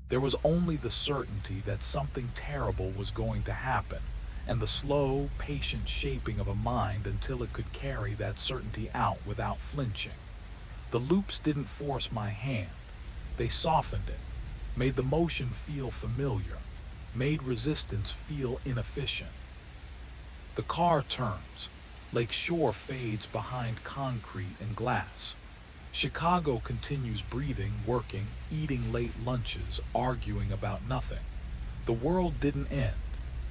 S1: There was only the certainty that something terrible was going to happen, and the slow, patient shaping of a mind until it could carry that certainty out without flinching. The loops didn't force my hand. They softened it, made the motion feel familiar, made resistance feel inefficient. The car turns. Lake Shore fades behind concrete and glass. Chicago continues breathing, working, eating late lunches, arguing about nothing. The world didn't end.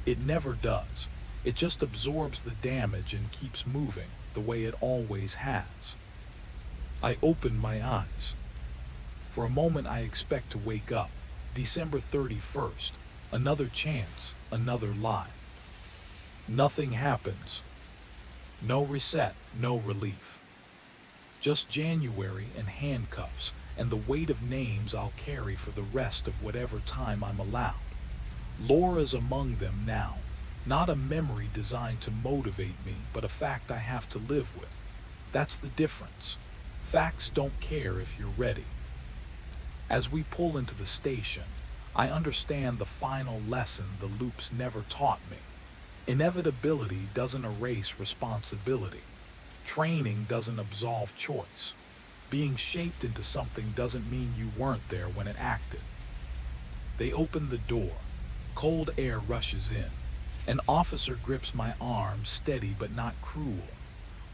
S1: It never does. It just absorbs the damage and keeps moving the way it always has. I open my eyes. For a moment I expect to wake up. December 31st. Another chance, another lie. Nothing happens. No reset, no relief. Just January and handcuffs and the weight of names I'll carry for the rest of whatever time I'm allowed. Laura's among them now, not a memory designed to motivate me, but a fact I have to live with. That's the difference. Facts don't care if you're ready. As we pull into the station, I understand the final lesson the loops never taught me. Inevitability doesn't erase responsibility. Training doesn't absolve choice. Being shaped into something doesn't mean you weren't there when it acted. They open the door. Cold air rushes in. An officer grips my arm, steady but not cruel.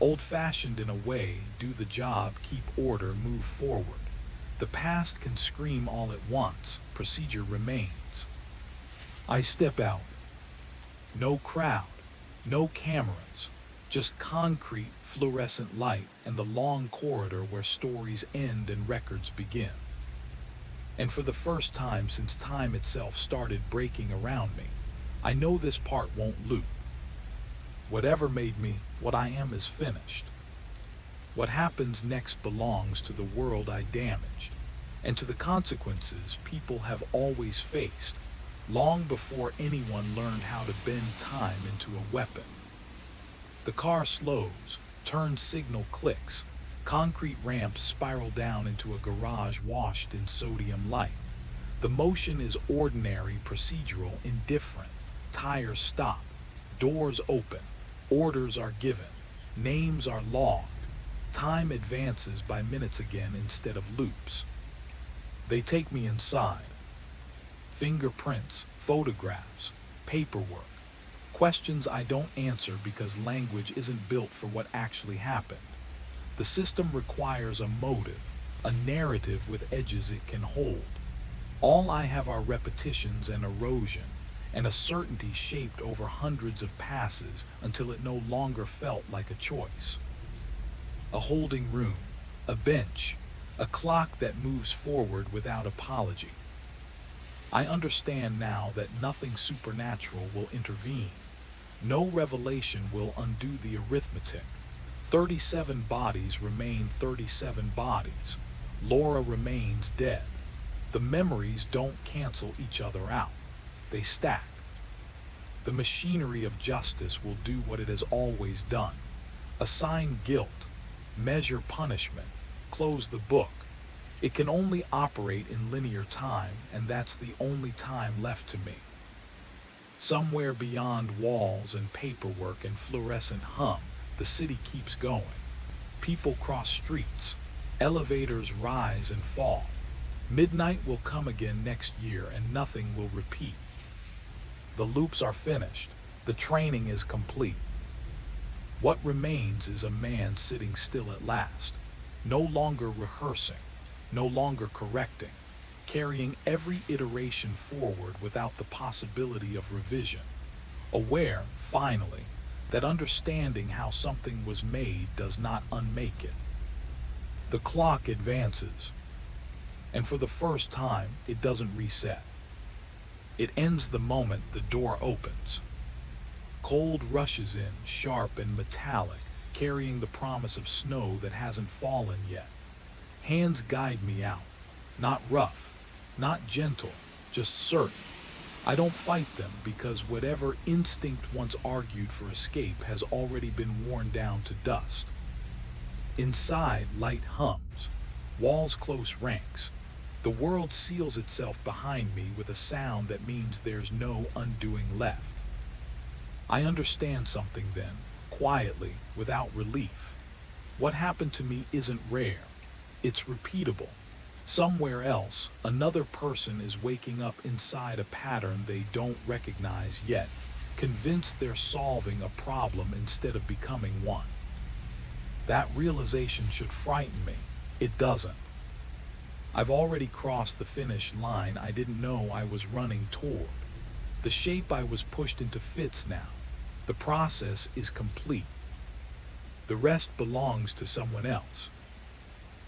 S1: Old-fashioned in a way, do the job, keep order, move forward. The past can scream all at once. Procedure remains. I step out. No crowd, no cameras, just concrete, fluorescent light and the long corridor where stories end and records begin. And for the first time since time itself started breaking around me, I know this part won't loop. Whatever made me, what I am is finished. What happens next belongs to the world I damaged, and to the consequences people have always faced, long before anyone learned how to bend time into a weapon. The car slows, turn signal clicks, concrete ramps spiral down into a garage washed in sodium light. The motion is ordinary, procedural, indifferent. Tires stop, doors open, orders are given, names are logged. Time advances by minutes again instead of loops. They take me inside. Fingerprints, photographs, paperwork. Questions I don't answer because language isn't built for what actually happened. The system requires a motive, a narrative with edges it can hold. All I have are repetitions and erosion, and a certainty shaped over hundreds of passes until it no longer felt like a choice. A holding room, a bench, a clock that moves forward without apology. I understand now that nothing supernatural will intervene. No revelation will undo the arithmetic. 37 bodies remain 37 bodies. Laura remains dead. The memories don't cancel each other out. They stack. The machinery of justice will do what it has always done. Assign guilt, measure punishment, close the book. It can only operate in linear time, and that's the only time left to me. Somewhere beyond walls and paperwork and fluorescent hum, the city keeps going. People cross streets. Elevators rise and fall. Midnight will come again next year, and nothing will repeat. The loops are finished. The training is complete. What remains is a man sitting still at last, no longer rehearsing, no longer correcting, carrying every iteration forward without the possibility of revision, aware, finally, that understanding how something was made does not unmake it. The clock advances, and for the first time, it doesn't reset. It ends the moment the door opens. Cold rushes in, sharp and metallic, carrying the promise of snow that hasn't fallen yet. Hands guide me out, not rough, not gentle, just certain. I don't fight them because whatever instinct once argued for escape has already been worn down to dust. Inside, light hums. Walls close ranks. The world seals itself behind me with a sound that means there's no undoing left. I understand something then, quietly, without relief. What happened to me isn't rare. It's repeatable. Somewhere else, another person is waking up inside a pattern they don't recognize yet, convinced they're solving a problem instead of becoming one. That realization should frighten me. It doesn't. I've already crossed the finish line I didn't know I was running toward. The shape I was pushed into fits now. The process is complete. The rest belongs to someone else.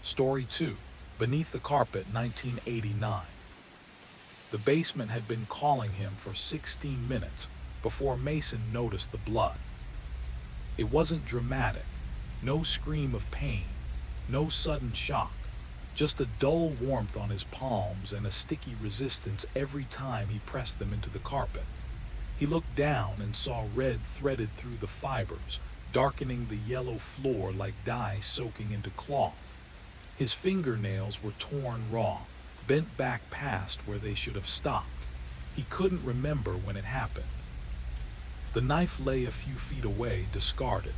S1: Story 2. Beneath the Carpet, 1989. The basement had been calling him for 16 minutes before Mason noticed the blood. It wasn't dramatic. No scream of pain. No sudden shock. Just a dull warmth on his palms and a sticky resistance every time he pressed them into the carpet. He looked down and saw red threaded through the fibers, darkening the yellow floor like dye soaking into cloth. His fingernails were torn raw, bent back past where they should have stopped. He couldn't remember when it happened. The knife lay a few feet away, discarded.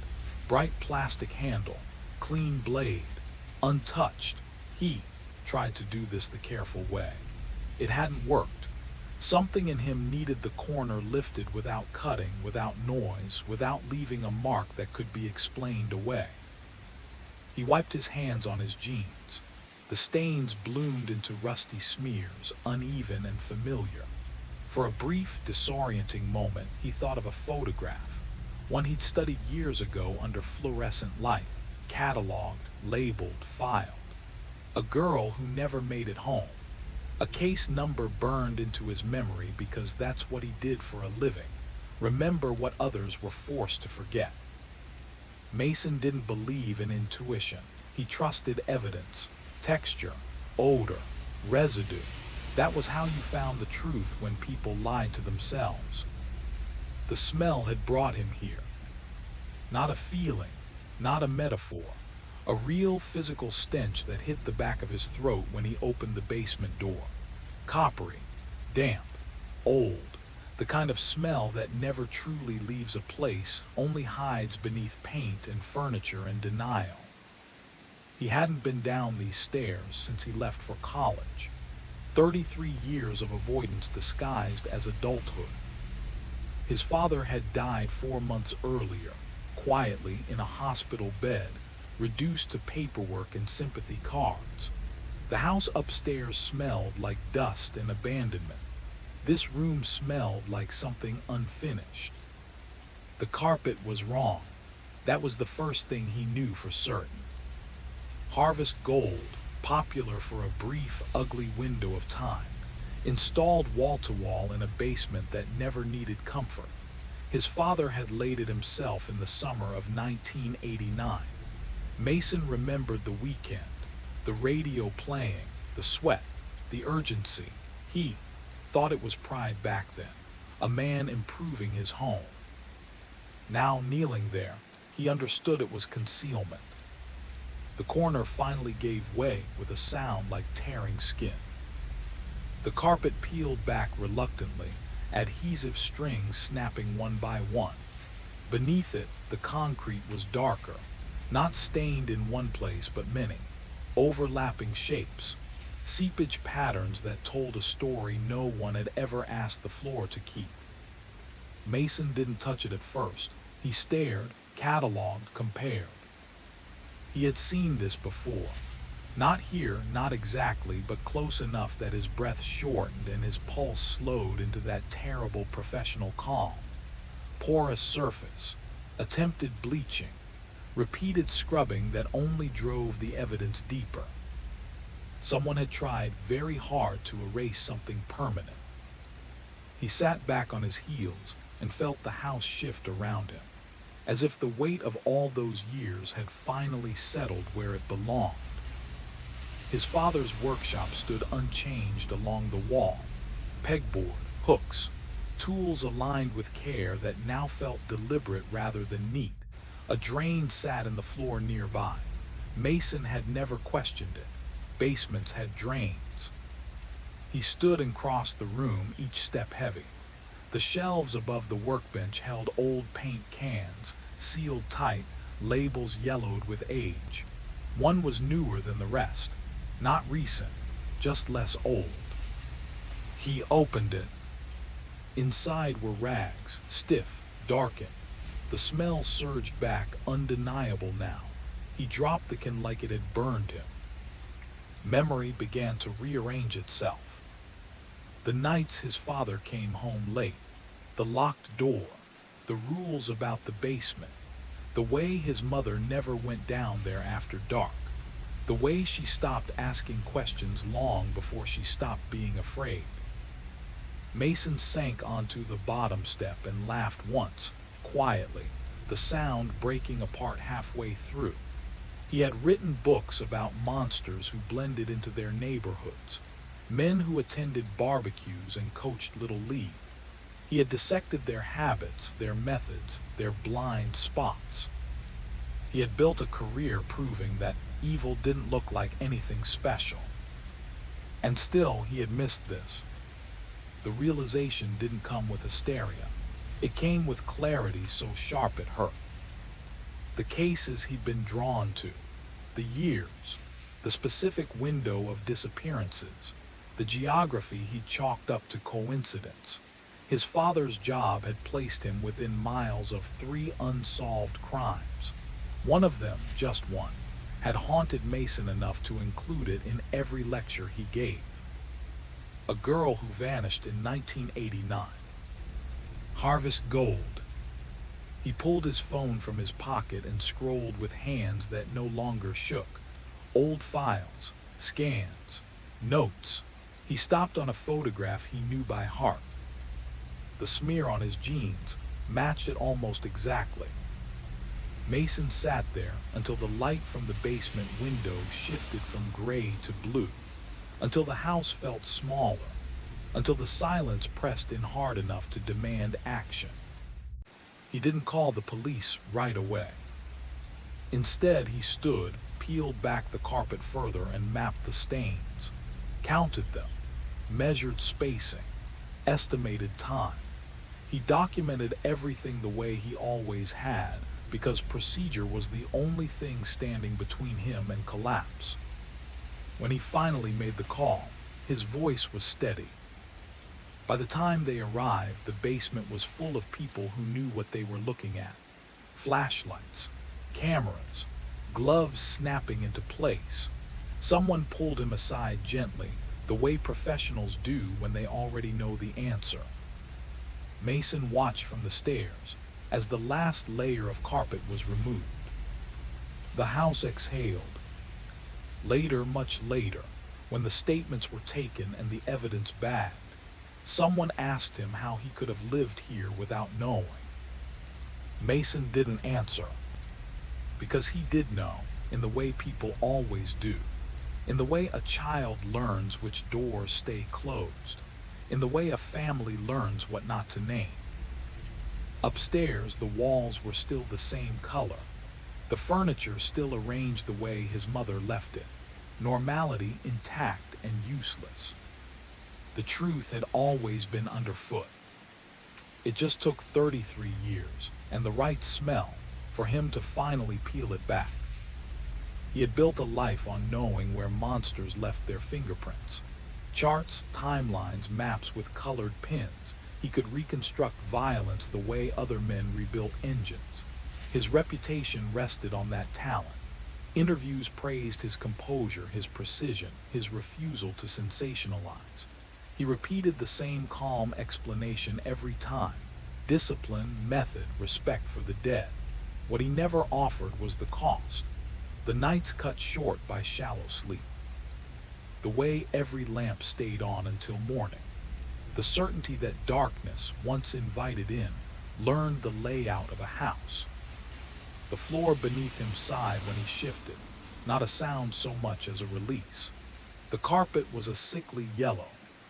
S1: Bright plastic handle, clean blade, untouched. He tried to do this the careful way. It hadn't worked. Something in him needed the corner lifted without cutting, without noise, without leaving a mark that could be explained away. He wiped his hands on his jeans. The stains bloomed into rusty smears, uneven and familiar. For a brief, disorienting moment, he thought of a photograph, one he'd studied years ago under fluorescent light, cataloged, labeled, filed. A girl who never made it home. A case number burned into his memory because that's what he did for a living. Remember what others were forced to forget. Mason didn't believe in intuition. He trusted evidence, texture, odor, residue. That was how you found the truth when people lied to themselves. The smell had brought him here. Not a feeling, not a metaphor. A real physical stench that hit the back of his throat when he opened the basement door. Coppery, damp, old, the kind of smell that never truly leaves a place, only hides beneath paint and furniture and denial. He hadn't been down these stairs since he left for college. 33 years of avoidance disguised as adulthood. His father had died 4 months earlier, quietly in a hospital bed, reduced to paperwork and sympathy cards. The house upstairs smelled like dust and abandonment. This room smelled like something unfinished. The carpet was wrong. That was the first thing he knew for certain. Harvest gold, popular for a brief, ugly window of time, installed wall to wall in a basement that never needed comfort. His father had laid it himself in the summer of 1989. Mason remembered the weekend, the radio playing, the sweat, the urgency. He thought it was pride back then, a man improving his home. Now kneeling there, he understood it was concealment. The corner finally gave way with a sound like tearing skin. The carpet peeled back reluctantly, adhesive strings snapping one by one. Beneath it, the concrete was darker, not stained in one place but many, overlapping shapes, seepage patterns that told a story no one had ever asked the floor to keep. Mason didn't touch it at first. He stared, cataloged, compared. He had seen this before. Not here, not exactly, but close enough that his breath shortened and his pulse slowed into that terrible professional calm. Porous surface, attempted bleaching, repeated scrubbing that only drove the evidence deeper. Someone had tried very hard to erase something permanent. He sat back on his heels and felt the house shift around him, as if the weight of all those years had finally settled where it belonged. His father's workshop stood unchanged along the wall, pegboard, hooks, tools aligned with care that now felt deliberate rather than neat. A drain sat in the floor nearby. Mason had never questioned it. Basements had drains. He stood and crossed the room, each step heavy. The shelves above the workbench held old paint cans, sealed tight, labels yellowed with age. One was newer than the rest. Not recent, just less old. He opened it. Inside were rags, stiff, darkened. The smell surged back, undeniable now. He dropped the can like it had burned him. Memory began to rearrange itself. The nights his father came home late, the locked door, the rules about the basement, the way his mother never went down there after dark. The way she stopped asking questions long before she stopped being afraid. Mason sank onto the bottom step and laughed once, quietly, the sound breaking apart halfway through. He had written books about monsters who blended into their neighborhoods, men who attended barbecues and coached Little League. He had dissected their habits, their methods, their blind spots. He had built a career proving that evil didn't look like anything special. And still, he had missed this. The realization didn't come with hysteria. It came with clarity so sharp it hurt. The cases he'd been drawn to, the years, the specific window of disappearances, the geography he'd chalked up to coincidence. His father's job had placed him within miles of 3 unsolved crimes. One of them, just one, had haunted Mason enough to include it in every lecture he gave. A girl who vanished in 1989. Harvest Gold. He pulled his phone from his pocket and scrolled with hands that no longer shook. Old files, scans, notes. He stopped on a photograph he knew by heart. The smear on his jeans matched it almost exactly. Mason sat there until the light from the basement window shifted from gray to blue, until the house felt smaller, until the silence pressed in hard enough to demand action. He didn't call the police right away. Instead, he stood, peeled back the carpet further and mapped the stains, counted them, measured spacing, estimated time. He documented everything the way he always had, because procedure was the only thing standing between him and collapse. When he finally made the call, his voice was steady. By the time they arrived, the basement was full of people who knew what they were looking at. Flashlights, cameras, gloves snapping into place. Someone pulled him aside gently, the way professionals do when they already know the answer. Mason watched from the stairs as the last layer of carpet was removed. The house exhaled. Later, much later, when the statements were taken and the evidence bagged, someone asked him how he could have lived here without knowing. Mason didn't answer, because he did know, in the way people always do, in the way a child learns which doors stay closed, in the way a family learns what not to name. Upstairs, the walls were still the same color, the furniture still arranged the way his mother left it, normality intact and useless. The truth had always been underfoot. It just took 33 years and the right smell for him to finally peel it back. He had built a life on knowing where monsters left their fingerprints. Charts, timelines, maps with colored pins. He could reconstruct violence the way other men rebuilt engines. His reputation rested on that talent. Interviews praised his composure, his precision, his refusal to sensationalize. He repeated the same calm explanation every time. Discipline, method, respect for the dead. What he never offered was the cost. The nights cut short by shallow sleep. The way every lamp stayed on until morning. The certainty that darkness, once invited in, learned the layout of a house. The floor beneath him sighed when he shifted, not a sound so much as a release. The carpet was a sickly yellow,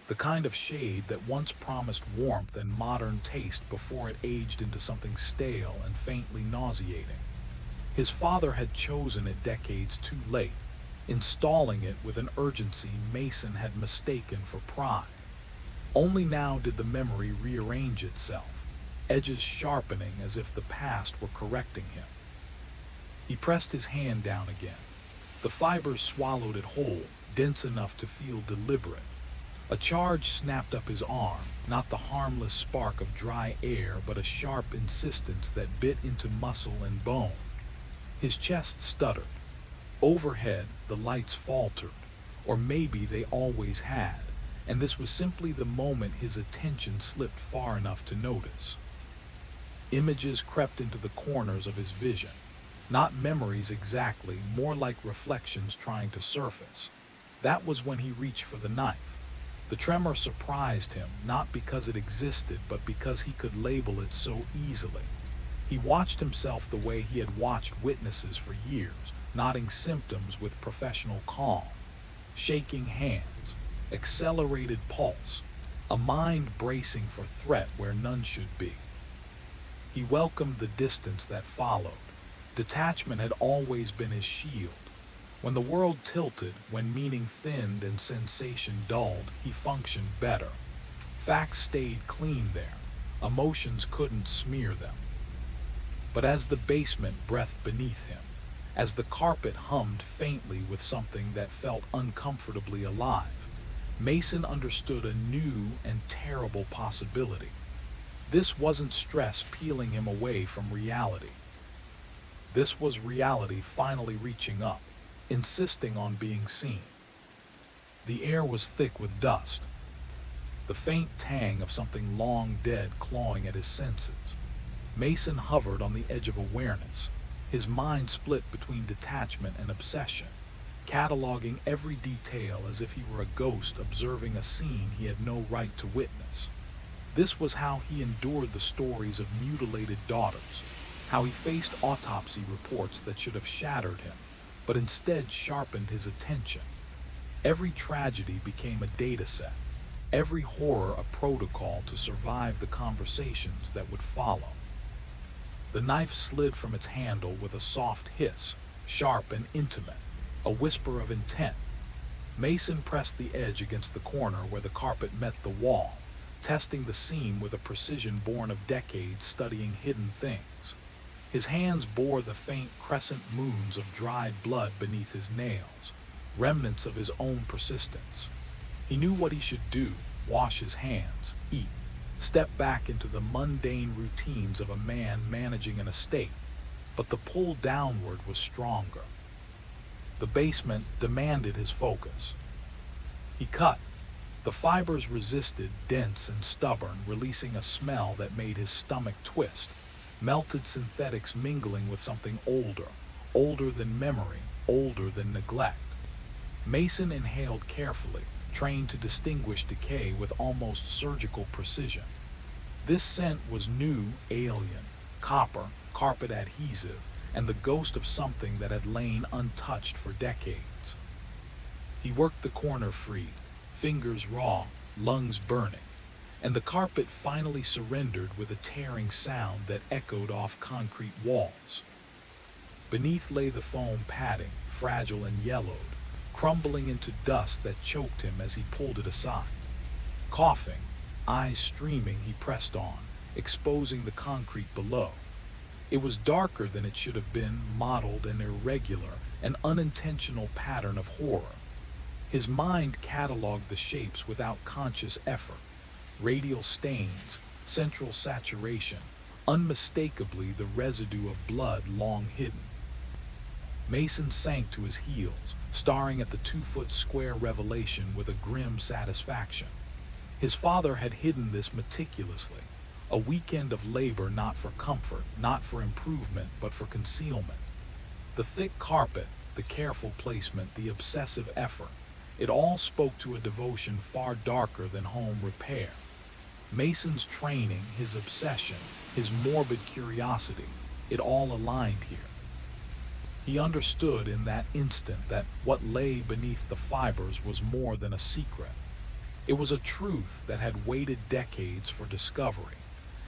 S1: the kind of shade that once promised warmth and modern taste before it aged into something stale and faintly nauseating. His father had chosen it decades too late, installing it with an urgency Mason had mistaken for pride. Only now did the memory rearrange itself, edges sharpening as if the past were correcting him. He pressed his hand down again. The fibers swallowed it whole, dense enough to feel deliberate. A charge snapped up his arm, not the harmless spark of dry air, but a sharp insistence that bit into muscle and bone. His chest stuttered. Overhead, the lights faltered, or maybe they always had, and this was simply the moment his attention slipped far enough to notice. Images crept into the corners of his vision. Not memories exactly, more like reflections trying to surface. That was when he reached for the knife. The tremor surprised him, not because it existed, but because he could label it so easily. He watched himself the way he had watched witnesses for years, nodding symptoms with professional calm, shaking hands, accelerated pulse, a mind bracing for threat where none should be. He welcomed the distance that followed. Detachment had always been his shield. When the world tilted, when meaning thinned and sensation dulled, he functioned better. Facts stayed clean there. Emotions couldn't smear them. But as the basement breathed beneath him, as the carpet hummed faintly with something that felt uncomfortably alive, Mason understood a new and terrible possibility. This wasn't stress peeling him away from reality. This was reality finally reaching up, insisting on being seen. The air was thick with dust, the faint tang of something long dead clawing at his senses. Mason hovered on the edge of awareness, his mind split between detachment and obsession, cataloging every detail as if he were a ghost observing a scene he had no right to witness. This was how he endured the stories of mutilated daughters, how he faced autopsy reports that should have shattered him, but instead sharpened his attention. Every tragedy became a data set, every horror a protocol to survive the conversations that would follow. The knife slid from its handle with a soft hiss, sharp and intimate, a whisper of intent. Mason pressed the edge against the corner where the carpet met the wall, testing the seam with a precision born of decades studying hidden things. His hands bore the faint crescent moons of dried blood beneath his nails, remnants of his own persistence. He knew what he should do: wash his hands, eat, step back into the mundane routines of a man managing an estate, but the pull downward was stronger. The basement demanded his focus. He cut. The fibers resisted, dense and stubborn, releasing a smell that made his stomach twist. Melted synthetics mingling with something older, older than memory, older than neglect. Mason inhaled carefully, trained to distinguish decay with almost surgical precision. This scent was new, alien, copper, carpet adhesive, and the ghost of something that had lain untouched for decades. He worked the corner free, fingers raw, lungs burning, and the carpet finally surrendered with a tearing sound that echoed off concrete walls. Beneath lay the foam padding, fragile and yellowed, crumbling into dust that choked him as he pulled it aside. Coughing, eyes streaming, he pressed on, exposing the concrete below. It was darker than it should have been, mottled and irregular, an unintentional pattern of horror. His mind cataloged the shapes without conscious effort. Radial stains, central saturation, unmistakably the residue of blood long hidden. Mason sank to his heels, staring at the 2-foot square revelation with a grim satisfaction. His father had hidden this meticulously, a weekend of labor not for comfort, not for improvement, but for concealment. The thick carpet, the careful placement, the obsessive effort, it all spoke to a devotion far darker than home repair. Mason's training, his obsession, his morbid curiosity, it all aligned here. He understood in that instant that what lay beneath the fibers was more than a secret. It was a truth that had waited decades for discovery,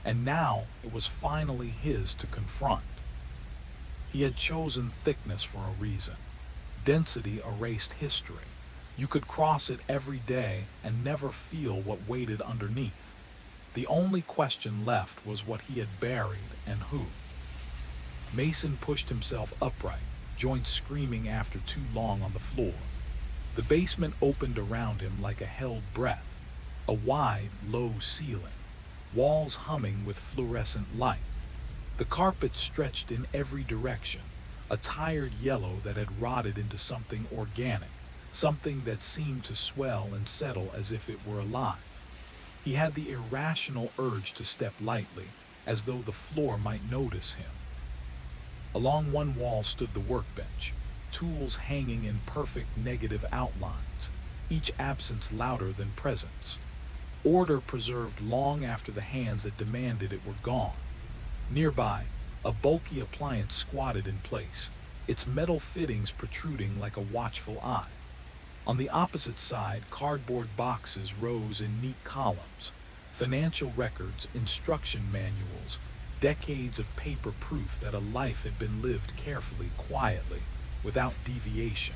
S1: and now it was finally his to confront. He had chosen thickness for a reason. Density erased history. You could cross it every day and never feel what waited underneath. The only question left was what he had buried and who. Mason pushed himself upright, joints screaming after too long on the floor. The basement opened around him like a held breath, a wide, low ceiling, walls humming with fluorescent light. The carpet stretched in every direction, a tired yellow that had rotted into something organic, something that seemed to swell and settle as if it were alive. He had the irrational urge to step lightly, as though the floor might notice him. Along one wall stood the workbench, tools hanging in perfect negative outlines, each absence louder than presence. Order preserved long after the hands that demanded it were gone. Nearby, a bulky appliance squatted in place, its metal fittings protruding like a watchful eye. On the opposite side, cardboard boxes rose in neat columns, financial records, instruction manuals, decades of paper proof that a life had been lived carefully, quietly, without deviation.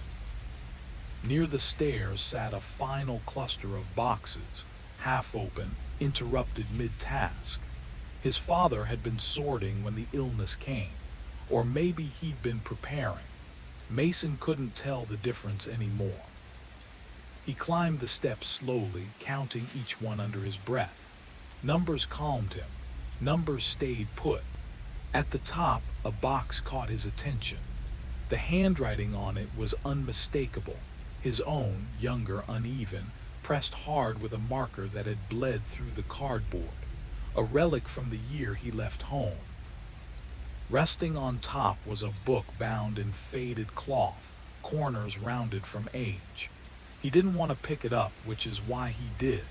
S1: Near the stairs sat a final cluster of boxes, half open, interrupted mid-task. His father had been sorting when the illness came, or maybe he'd been preparing. Mason couldn't tell the difference anymore. He climbed the steps slowly, counting each one under his breath. Numbers calmed him. Numbers stayed put. At the top, a box caught his attention. The handwriting on it was unmistakable, his own, younger, uneven, pressed hard with a marker that had bled through the cardboard, a relic from the year he left home. Resting on top was a book bound in faded cloth, corners rounded from age. He didn't want to pick it up, which is why he did.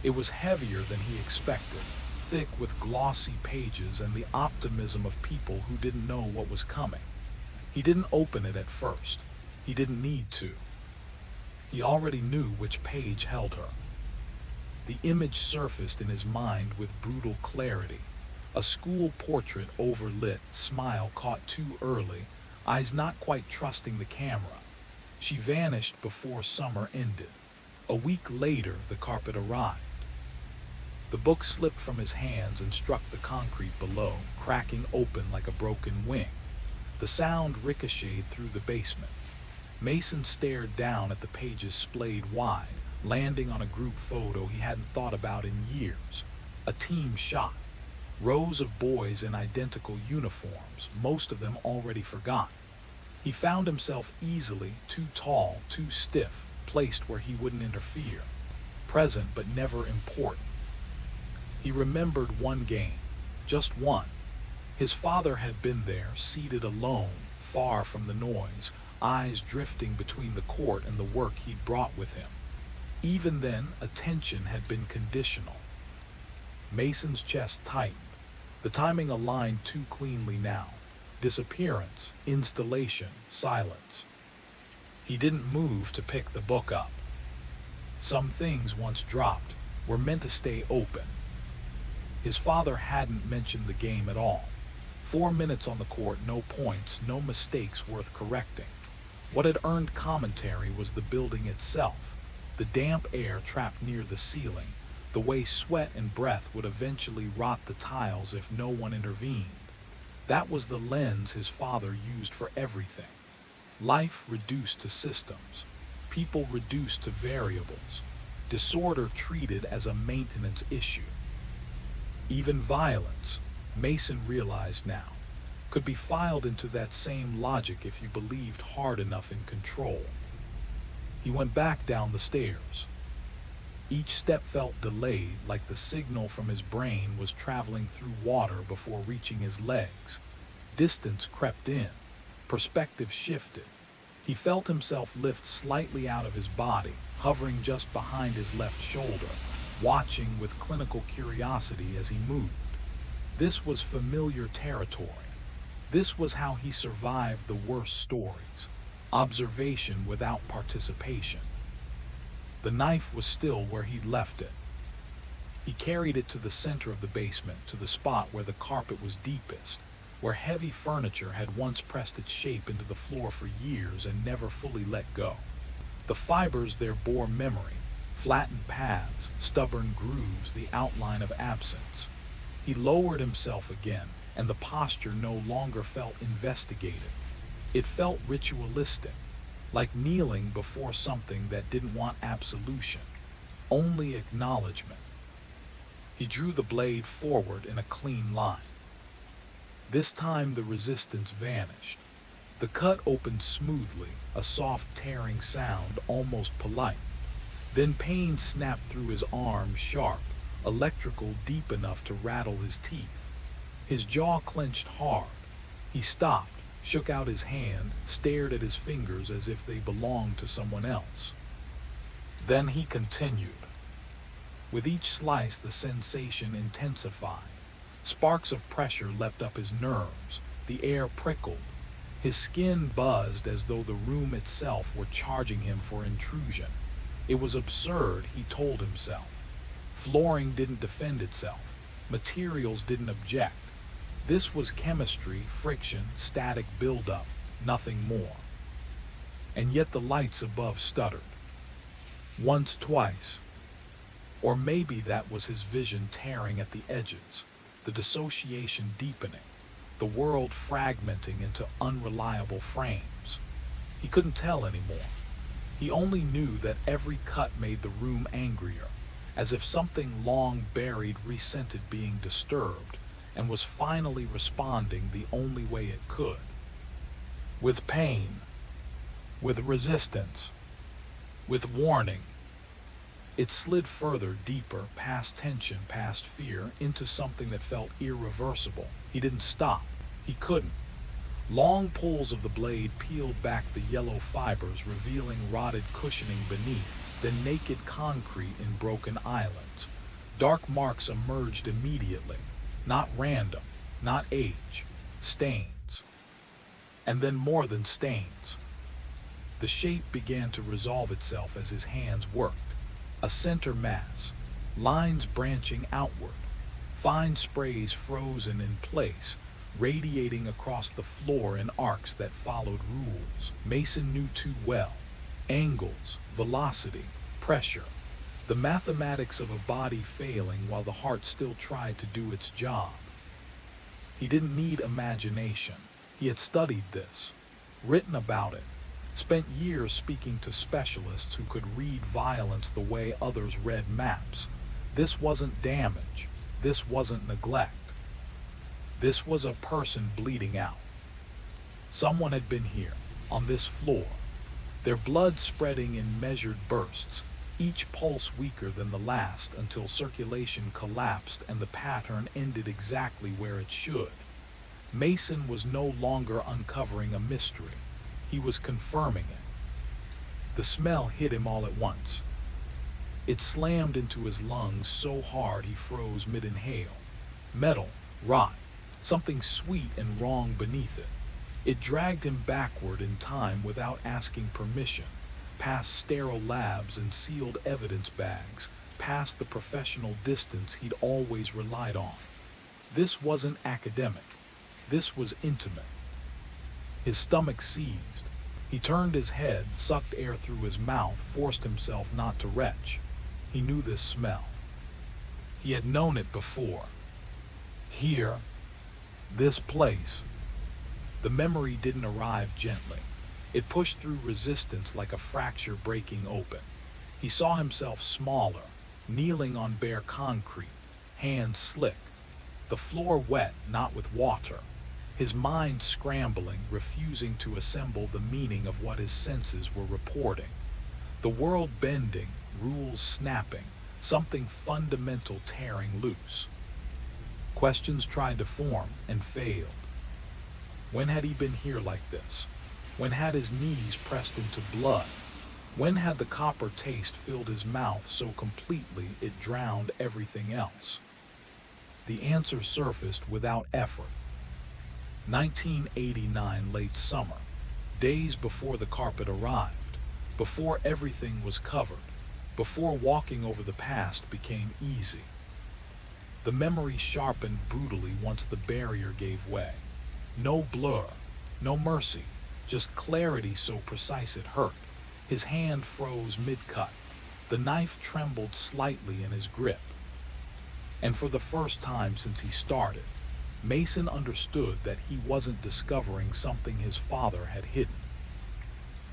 S1: It was heavier than he expected, thick with glossy pages and the optimism of people who didn't know what was coming. He didn't open it at first. He didn't need to. He already knew which page held her. The image surfaced in his mind with brutal clarity. A school portrait overlit, smile caught too early, eyes not quite trusting the camera. She vanished before summer ended. A week later, the carpet arrived. The book slipped from his hands and struck the concrete below, cracking open like a broken wing. The sound ricocheted through the basement. Mason stared down at the pages splayed wide, landing on a group photo he hadn't thought about in years. A team shot. Rows of boys in identical uniforms, most of them already forgotten. He found himself easily, too tall, too stiff, placed where he wouldn't interfere. Present but never important. He remembered one game, just one. His father had been there, seated alone, far from the noise, eyes drifting between the court and the work he'd brought with him. Even then, attention had been conditional. Mason's chest tightened. The timing aligned too cleanly now. Disappearance, installation, silence. He didn't move to pick the book up. Some things, once dropped, were meant to stay open. His father hadn't mentioned the game at all. 4 minutes on the court, no points, no mistakes worth correcting. What had earned commentary was the building itself, the damp air trapped near the ceiling, the way sweat and breath would eventually rot the tiles if no one intervened. That was the lens his father used for everything. Life reduced to systems, people reduced to variables, disorder treated as a maintenance issue. Even violence, Mason realized now, could be filed into that same logic if you believed hard enough in control. He went back down the stairs. Each step felt delayed, like the signal from his brain was traveling through water before reaching his legs. Distance crept in. Perspective shifted. He felt himself lift slightly out of his body, hovering just behind his left shoulder, watching with clinical curiosity as he moved. This was familiar territory. This was how he survived the worst stories. Observation without participation. The knife was still where he'd left it. He carried it to the center of the basement, to the spot where the carpet was deepest, where heavy furniture had once pressed its shape into the floor for years and never fully let go. The fibers there bore memory, flattened paths, stubborn grooves, the outline of absence. He lowered himself again, and the posture no longer felt investigative. It felt ritualistic, like kneeling before something that didn't want absolution, only acknowledgement. He drew the blade forward in a clean line. This time the resistance vanished. The cut opened smoothly, a soft tearing sound, almost polite. Then pain snapped through his arm, sharp, electrical, deep enough to rattle his teeth. His jaw clenched hard. He stopped, shook out his hand, stared at his fingers as if they belonged to someone else. Then he continued. With each slice, the sensation intensified. Sparks of pressure leapt up his nerves. The air prickled. His skin buzzed as though the room itself were charging him for intrusion. It was absurd, he told himself. Flooring didn't defend itself. Materials didn't object. This was chemistry, friction, static buildup, nothing more. And yet the lights above stuttered. Once, twice. Or maybe that was his vision tearing at the edges, the dissociation deepening, the world fragmenting into unreliable frames. He couldn't tell anymore. He only knew that every cut made the room angrier, as if something long buried resented being disturbed, and was finally responding the only way it could. With pain, with resistance, with warning. It slid further, deeper, past tension, past fear, into something that felt irreversible. He didn't stop. He couldn't. Long pulls of the blade peeled back the yellow fibers, revealing rotted cushioning beneath, then naked concrete in broken islands. Dark marks emerged immediately. Not random, not age, stains. And then more than stains. The shape began to resolve itself as his hands worked. A center mass, lines branching outward, fine sprays frozen in place, radiating across the floor in arcs that followed rules Mason knew too well. Angles, velocity, pressure. The mathematics of a body failing while the heart still tried to do its job. He didn't need imagination. He had studied this, written about it, spent years speaking to specialists who could read violence the way others read maps. This wasn't damage. This wasn't neglect. This was a person bleeding out. Someone had been here, on this floor, their blood spreading in measured bursts, each pulse weaker than the last until circulation collapsed and the pattern ended exactly where it should. Mason was no longer uncovering a mystery. He was confirming it. The smell hit him all at once. It slammed into his lungs so hard he froze mid-inhale. Metal, rot, something sweet and wrong beneath it. It dragged him backward in time without asking permission, past sterile labs and sealed evidence bags, past the professional distance he'd always relied on. This wasn't academic. This was intimate. His stomach seized. He turned his head, sucked air through his mouth, forced himself not to retch. He knew this smell. He had known it before. Here, this place. The memory didn't arrive gently. It pushed through resistance like a fracture breaking open. He saw himself smaller, kneeling on bare concrete, hands slick, the floor wet, not with water. His mind scrambling, refusing to assemble the meaning of what his senses were reporting. The world bending, rules snapping, something fundamental tearing loose. Questions tried to form and failed. When had he been here like this? When had his knees pressed into blood? When had the copper taste filled his mouth so completely it drowned everything else? The answer surfaced without effort. 1989 late summer, days before the carpet arrived, before everything was covered, before walking over the past became easy. The memory sharpened brutally once the barrier gave way. No blur, no mercy, just clarity so precise it hurt. His hand froze mid-cut. The knife trembled slightly in his grip. And for the first time since he started, Mason understood that he wasn't discovering something his father had hidden.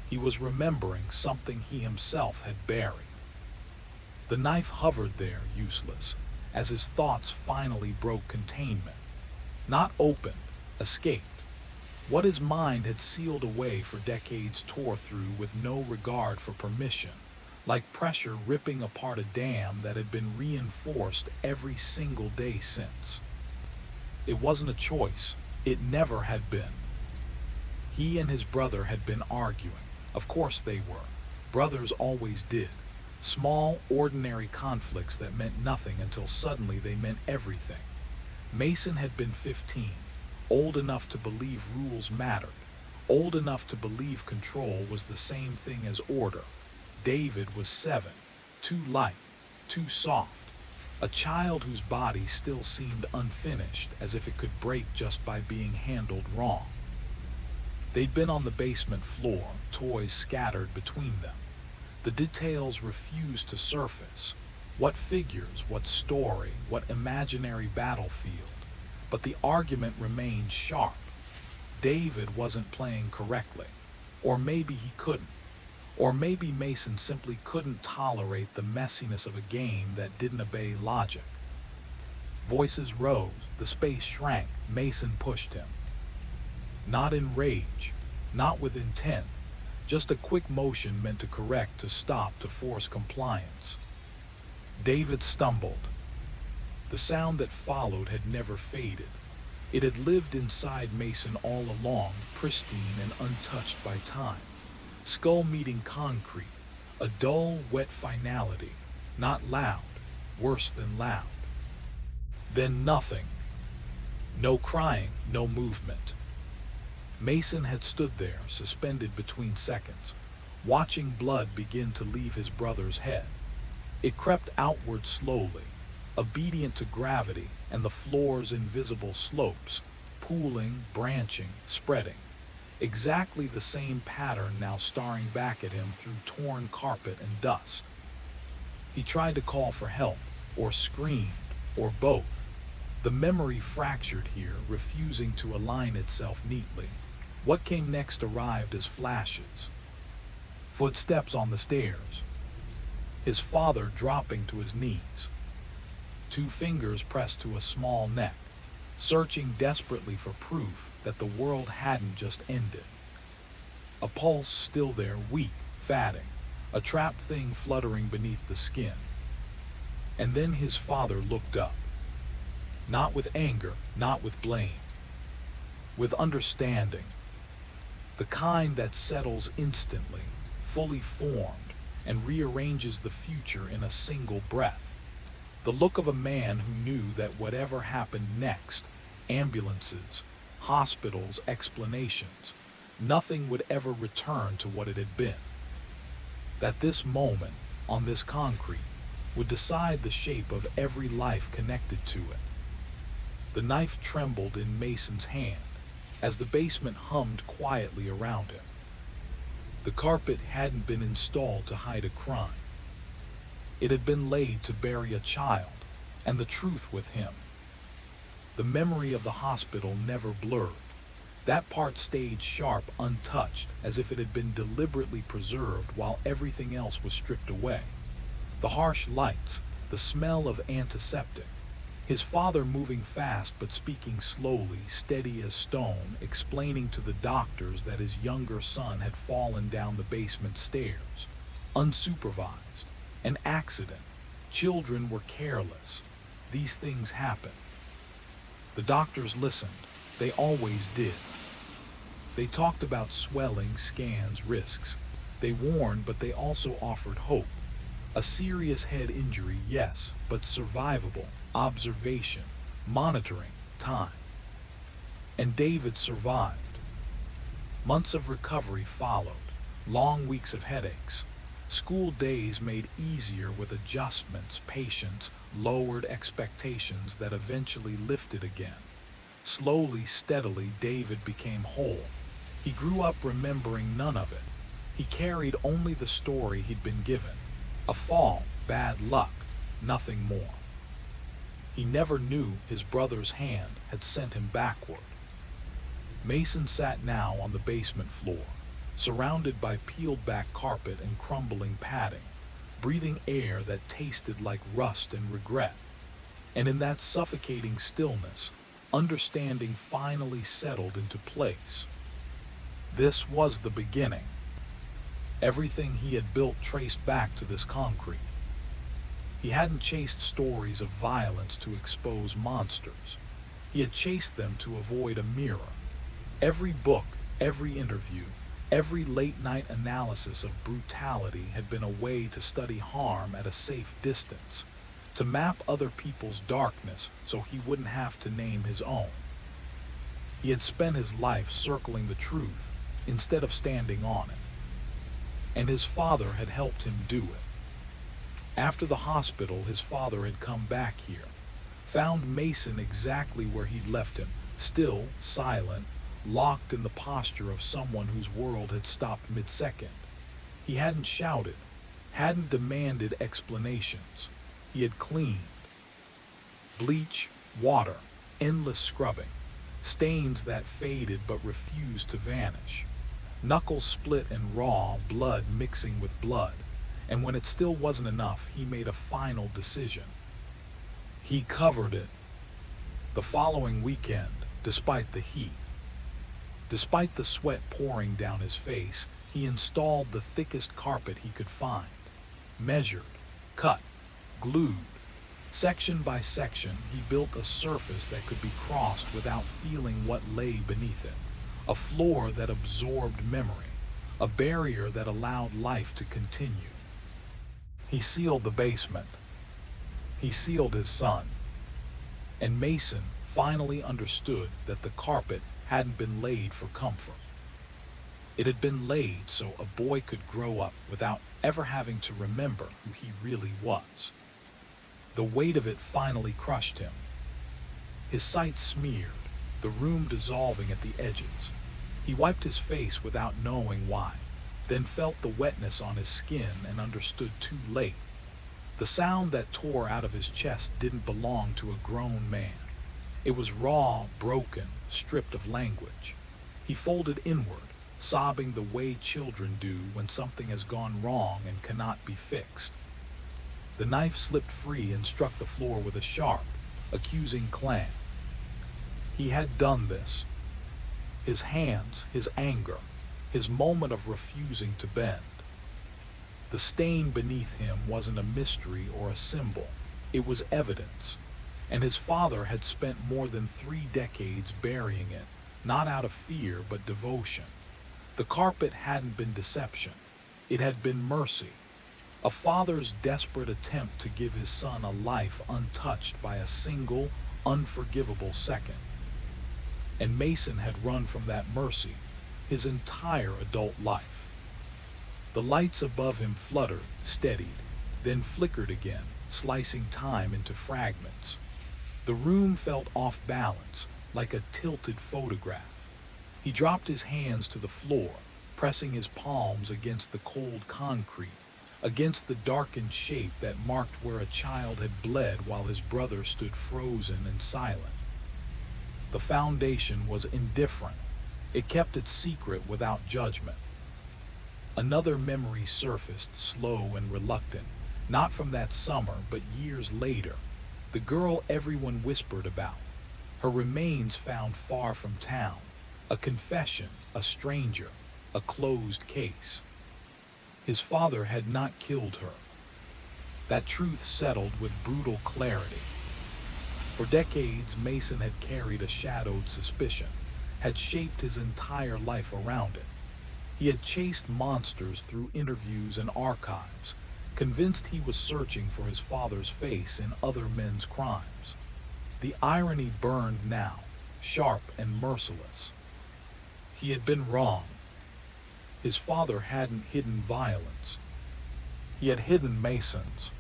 S1: He was remembering something he himself had buried. The knife hovered there, useless, as his thoughts finally broke containment. Not opened, escaped. What his mind had sealed away for decades tore through with no regard for permission, like pressure ripping apart a dam that had been reinforced every single day since. It wasn't a choice. It never had been. He and his brother had been arguing. Of course they were. Brothers always did. Small, ordinary conflicts that meant nothing until suddenly they meant everything. Mason had been 15, old enough to believe rules mattered, old enough to believe control was the same thing as order. David was 7, too light, too soft. A child whose body still seemed unfinished, as if it could break just by being handled wrong. They'd been on the basement floor, toys scattered between them. The details refused to surface. What figures, what story, what imaginary battlefield. But the argument remained sharp. David wasn't playing correctly. Or maybe he couldn't. Or maybe Mason simply couldn't tolerate the messiness of a game that didn't obey logic. Voices rose, the space shrank, Mason pushed him. Not in rage, not with intent, just a quick motion meant to correct, to stop, to force compliance. David stumbled. The sound that followed had never faded. It had lived inside Mason all along, pristine and untouched by time. Skull meeting concrete, a dull, wet finality, not loud, worse than loud. Then nothing. No crying, no movement. Mason had stood there, suspended between seconds, watching blood begin to leave his brother's head. It crept outward slowly, obedient to gravity and the floor's invisible slopes, pooling, branching, spreading. Exactly the same pattern now staring back at him through torn carpet and dust. He tried to call for help, or screamed, or both. The memory fractured here, refusing to align itself neatly. What came next arrived as flashes. Footsteps on the stairs. His father dropping to his knees. 2 fingers pressed to a small neck, searching desperately for proof that the world hadn't just ended. A pulse still there, weak, fatting, a trapped thing fluttering beneath the skin. And then his father looked up. Not with anger, not with blame. With understanding. the kind that settles instantly, fully formed, and rearranges the future in a single breath. The look of a man who knew that whatever happened next, ambulances, hospitals, explanations, nothing would ever return to what it had been. That this moment, on this concrete, would decide the shape of every life connected to it. The knife trembled in Mason's hand as the basement hummed quietly around him. The carpet hadn't been installed to hide a crime. It had been laid to bury a child, and the truth with him. The memory of the hospital never blurred. That part stayed sharp, untouched, as if it had been deliberately preserved while everything else was stripped away. The harsh lights, the smell of antiseptic, his father moving fast but speaking slowly, steady as stone, explaining to the doctors that his younger son had fallen down the basement stairs, unsupervised. An accident. Children were careless. These things happen. The doctors listened. They always did. They talked about swelling, scans, risks. They warned, but they also offered hope. A serious head injury, yes, but survivable. Observation, monitoring, time. And David survived. Months of recovery followed, long weeks of headaches. School days made easier with adjustments, patience, lowered expectations that eventually lifted again. Slowly, steadily, David became whole. He grew up remembering none of it. He carried only the story he'd been given. A fall, bad luck, nothing more. He never knew his brother's hand had sent him backward. Mason sat now on the basement floor, surrounded by peeled-back carpet and crumbling padding, breathing air that tasted like rust and regret. And in that suffocating stillness, understanding finally settled into place. This was the beginning. Everything he had built traced back to this concrete. He hadn't chased stories of violence to expose monsters. He had chased them to avoid a mirror. Every book, every interview, every late-night analysis of brutality had been a way to study harm at a safe distance, to map other people's darkness so he wouldn't have to name his own. He had spent his life circling the truth instead of standing on it. And his father had helped him do it. After the hospital, his father had come back here, found Mason exactly where he'd left him, still, silent, locked in the posture of someone whose world had stopped mid-second. He hadn't shouted, hadn't demanded explanations. He had cleaned. Bleach, water, endless scrubbing, stains that faded but refused to vanish. Knuckles split and raw, blood mixing with blood. And when it still wasn't enough, he made a final decision. He covered it. The following weekend, despite the heat, despite the sweat pouring down his face, he installed the thickest carpet he could find. Measured, cut, glued. Section by section, he built a surface that could be crossed without feeling what lay beneath it. A floor that absorbed memory, a barrier that allowed life to continue. He sealed the basement. He sealed his son. And Mason finally understood that the carpet hadn't been laid for comfort. It had been laid so a boy could grow up without ever having to remember who he really was. The weight of it finally crushed him. His sight smeared, the room dissolving at the edges. He wiped his face without knowing why, then felt the wetness on his skin and understood too late. The sound that tore out of his chest didn't belong to a grown man. It was raw, broken, stripped of language. He folded inward, sobbing the way children do when something has gone wrong and cannot be fixed. The knife slipped free and struck the floor with a sharp, accusing clang. He had done this. His hands, his anger, his moment of refusing to bend. The stain beneath him wasn't a mystery or a symbol. It was evidence. And his father had spent more than 3 decades burying it, not out of fear but devotion. The carpet hadn't been deception, it had been mercy, a father's desperate attempt to give his son a life untouched by a single, unforgivable second. And Mason had run from that mercy his entire adult life. The lights above him fluttered, steadied, then flickered again, slicing time into fragments. The room felt off balance, like a tilted photograph. He dropped his hands to the floor, pressing his palms against the cold concrete, against the darkened shape that marked where a child had bled while his brother stood frozen and silent. The foundation was indifferent. It kept its secret without judgment. Another memory surfaced, slow and reluctant, not from that summer, but years later. The girl everyone whispered about. Her remains found far from town. A confession, a stranger, a closed case. His father had not killed her. That truth settled with brutal clarity. For decades, Mason had carried a shadowed suspicion, had shaped his entire life around it. He had chased monsters through interviews and archives, convinced he was searching for his father's face in other men's crimes. The irony burned now, sharp and merciless. He had been wrong. His father hadn't hidden violence. He had hidden Mason's.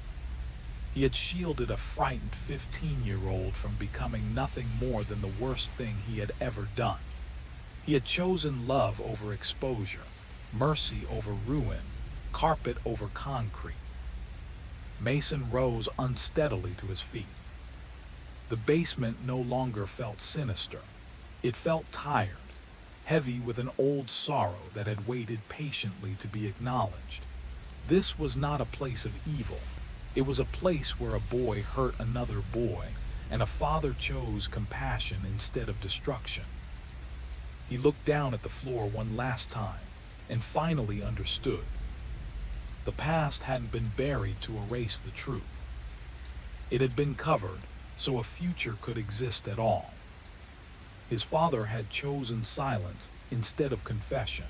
S1: He had shielded a frightened 15-year-old from becoming nothing more than the worst thing he had ever done. He had chosen love over exposure, mercy over ruin, carpet over concrete. Mason rose unsteadily to his feet. The basement no longer felt sinister. It felt tired, heavy with an old sorrow that had waited patiently to be acknowledged. This was not a place of evil. It was a place where a boy hurt another boy, and a father chose compassion instead of destruction. He looked down at the floor one last time, and finally understood. The past hadn't been buried to erase the truth. It had been covered, so a future could exist at all. His father had chosen silence instead of confession.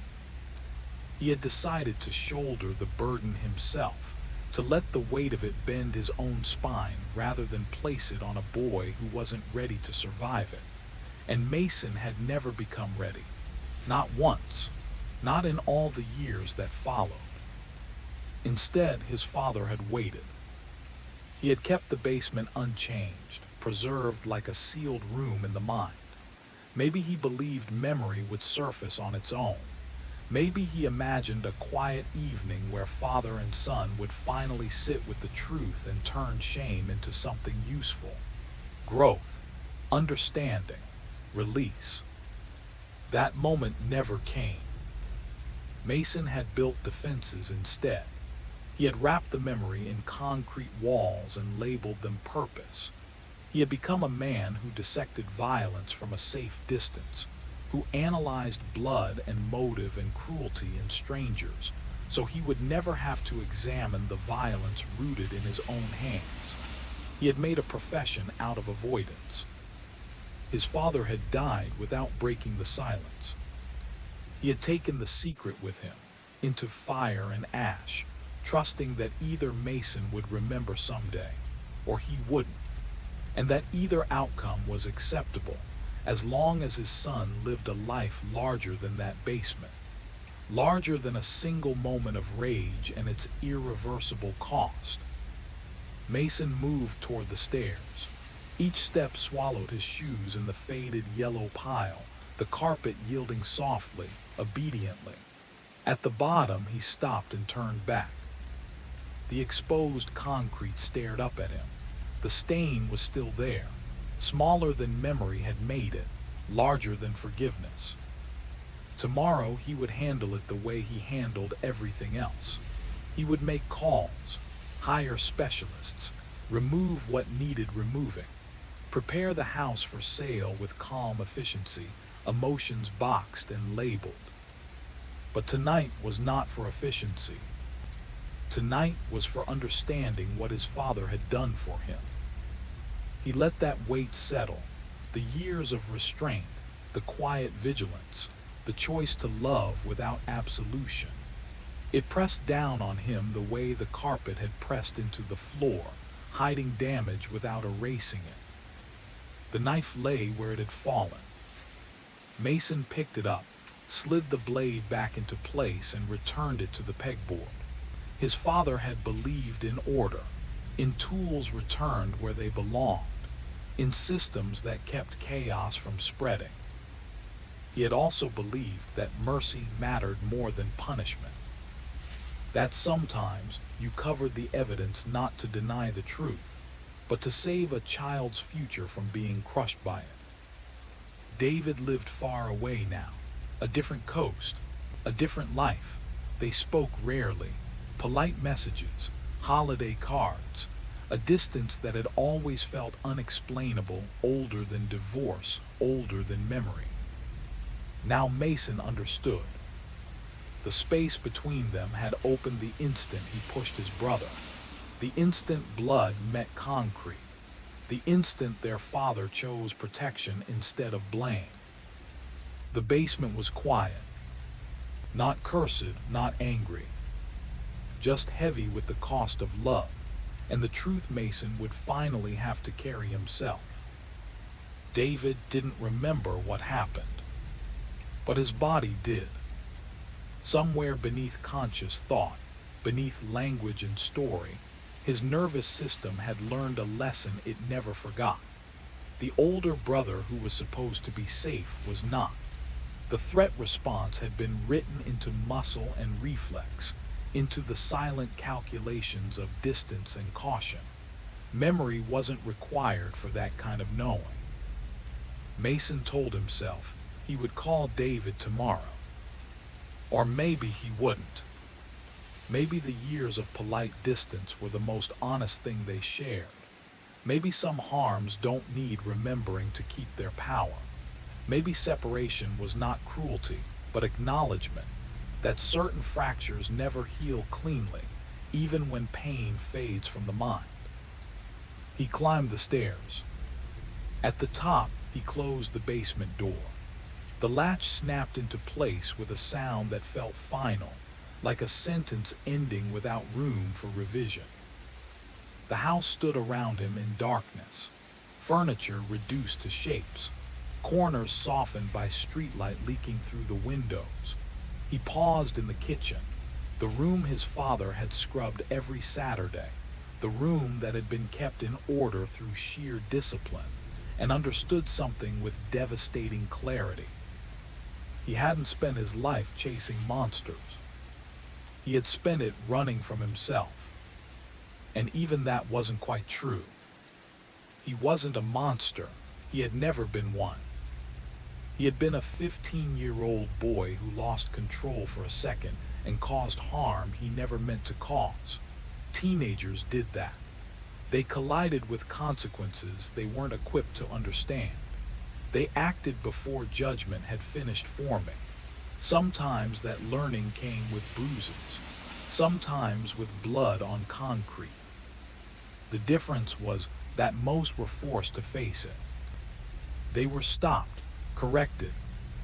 S1: He had decided to shoulder the burden himself, to let the weight of it bend his own spine rather than place it on a boy who wasn't ready to survive it. And Mason had never become ready. Not once. Not in all the years that followed. Instead, his father had waited. He had kept the basement unchanged, preserved like a sealed room in the mind. Maybe he believed memory would surface on its own. Maybe he imagined a quiet evening where father and son would finally sit with the truth and turn shame into something useful. Growth, understanding, release. That moment never came. Mason had built defenses instead. He had wrapped the memory in concrete walls and labeled them purpose. He had become a man who dissected violence from a safe distance, who analyzed blood and motive and cruelty in strangers, so he would never have to examine the violence rooted in his own hands. He had made a profession out of avoidance. His father had died without breaking the silence. He had taken the secret with him, into fire and ash, trusting that either Mason would remember someday, or he wouldn't, and that either outcome was acceptable, as long as his son lived a life larger than that basement, larger than a single moment of rage and its irreversible cost. Mason moved toward the stairs. Each step swallowed his shoes in the faded yellow pile, the carpet yielding softly, obediently. At the bottom, he stopped and turned back. The exposed concrete stared up at him. The stain was still there, smaller than memory had made it, larger than forgiveness. Tomorrow he would handle it the way he handled everything else. He would make calls, hire specialists, remove what needed removing, prepare the house for sale with calm efficiency, emotions boxed and labeled. But tonight was not for efficiency. Tonight was for understanding what his father had done for him. He let that weight settle, the years of restraint, the quiet vigilance. the choice to love without absolution. It pressed down on him the way the carpet had pressed into the floor, hiding damage without erasing it. The knife lay where it had fallen. Mason picked it up, slid the blade back into place, and returned it to the pegboard. His father had believed in order, in tools returned where they belonged, in systems that kept chaos from spreading. He had also believed that mercy mattered more than punishment. That sometimes you covered the evidence not to deny the truth, but to save a child's future from being crushed by it. David lived far away now, a different coast, a different life. They spoke rarely, polite messages, holiday cards, a distance that had always felt unexplainable, older than divorce, older than memory. Now Mason understood. The space between them had opened the instant he pushed his brother, the instant blood met concrete, the instant their father chose protection instead of blame. The basement was quiet, not cursed, not angry, just heavy with the cost of love and the truth Mason would finally have to carry himself. David didn't remember what happened, but his body did. Somewhere beneath conscious thought, beneath language and story, his nervous system had learned a lesson it never forgot. The older brother who was supposed to be safe was not. The threat response had been written into muscle and reflex, into the silent calculations of distance and caution. Memory wasn't required for that kind of knowing. Mason told himself he would call David tomorrow. Or maybe he wouldn't. Maybe the years of polite distance were the most honest thing they shared. Maybe some harms don't need remembering to keep their power. Maybe separation was not cruelty, but acknowledgement that certain fractures never heal cleanly, even when pain fades from the mind. He climbed the stairs. At the top, he closed the basement door. The latch snapped into place with a sound that felt final, like a sentence ending without room for revision. The house stood around him in darkness, furniture reduced to shapes, corners softened by streetlight leaking through the windows. He paused in the kitchen, the room his father had scrubbed every Saturday, the room that had been kept in order through sheer discipline, and understood something with devastating clarity. He hadn't spent his life chasing monsters. He had spent it running from himself. And even that wasn't quite true. He wasn't a monster. He had never been one. He had been a 15-year-old boy who lost control for a second and caused harm he never meant to cause. Teenagers did that. They collided with consequences they weren't equipped to understand. They acted before judgment had finished forming. Sometimes that learning came with bruises, sometimes with blood on concrete. The difference was that most were forced to face it. They were stopped, corrected,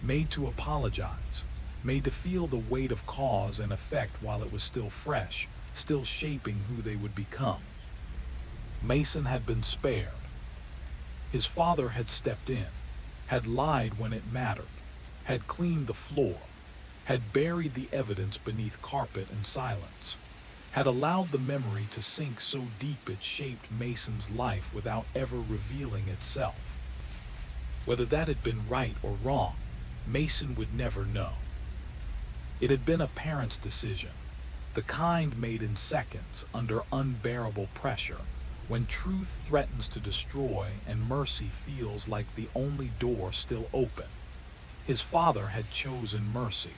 S1: made to apologize, made to feel the weight of cause and effect while it was still fresh, still shaping who they would become. Mason had been spared. His father had stepped in, had lied when it mattered, had cleaned the floor, had buried the evidence beneath carpet and silence, had allowed the memory to sink so deep it shaped Mason's life without ever revealing itself. Whether that had been right or wrong, Mason would never know. It had been a parent's decision, the kind made in seconds under unbearable pressure, when truth threatens to destroy and mercy feels like the only door still open. His father had chosen mercy.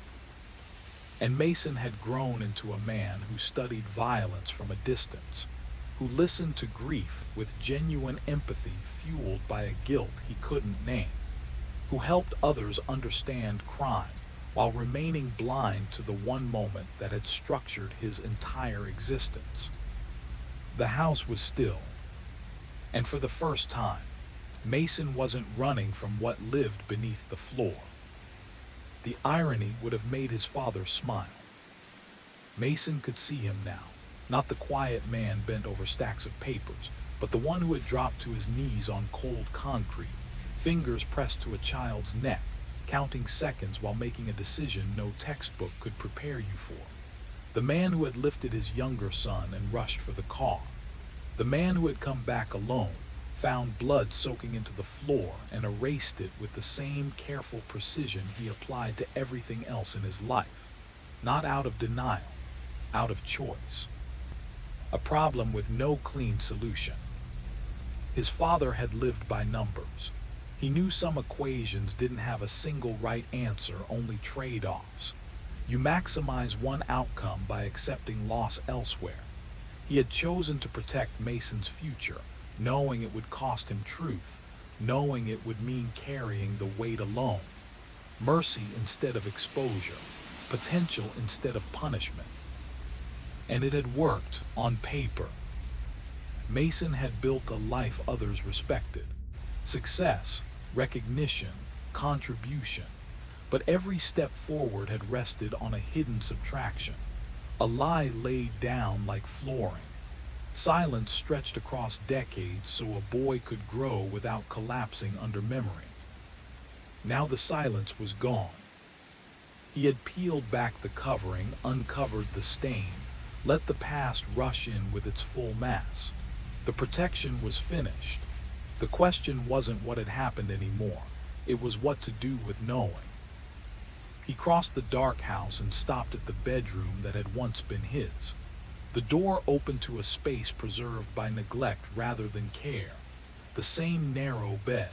S1: And Mason had grown into a man who studied violence from a distance, who listened to grief with genuine empathy fueled by a guilt he couldn't name, who helped others understand crime while remaining blind to the one moment that had structured his entire existence. The house was still, and for the first time, Mason wasn't running from what lived beneath the floor. The irony would have made his father smile. Mason could see him now, not the quiet man bent over stacks of papers, but the one who had dropped to his knees on cold concrete, fingers pressed to a child's neck, counting seconds while making a decision no textbook could prepare you for. The man who had lifted his younger son and rushed for the car. The man who had come back alone, found blood soaking into the floor and erased it with the same careful precision he applied to everything else in his life. Not out of denial, out of choice. A problem with no clean solution. His father had lived by numbers. He knew some equations didn't have a single right answer, only trade-offs. You maximize one outcome by accepting loss elsewhere. He had chosen to protect Mason's future, knowing it would cost him truth, knowing it would mean carrying the weight alone. Mercy instead of exposure, potential instead of punishment. And it had worked on paper. Mason had built a life others respected. Success, recognition, contribution. But every step forward had rested on a hidden subtraction. A lie laid down like flooring. Silence stretched across decades so a boy could grow without collapsing under memory. Now the silence was gone. He had peeled back the covering, uncovered the stain, let the past rush in with its full mass. The protection was finished. The question wasn't what had happened anymore. It was what to do with knowing. He crossed the dark house and stopped at the bedroom that had once been his. The door opened to a space preserved by neglect rather than care. The same narrow bed,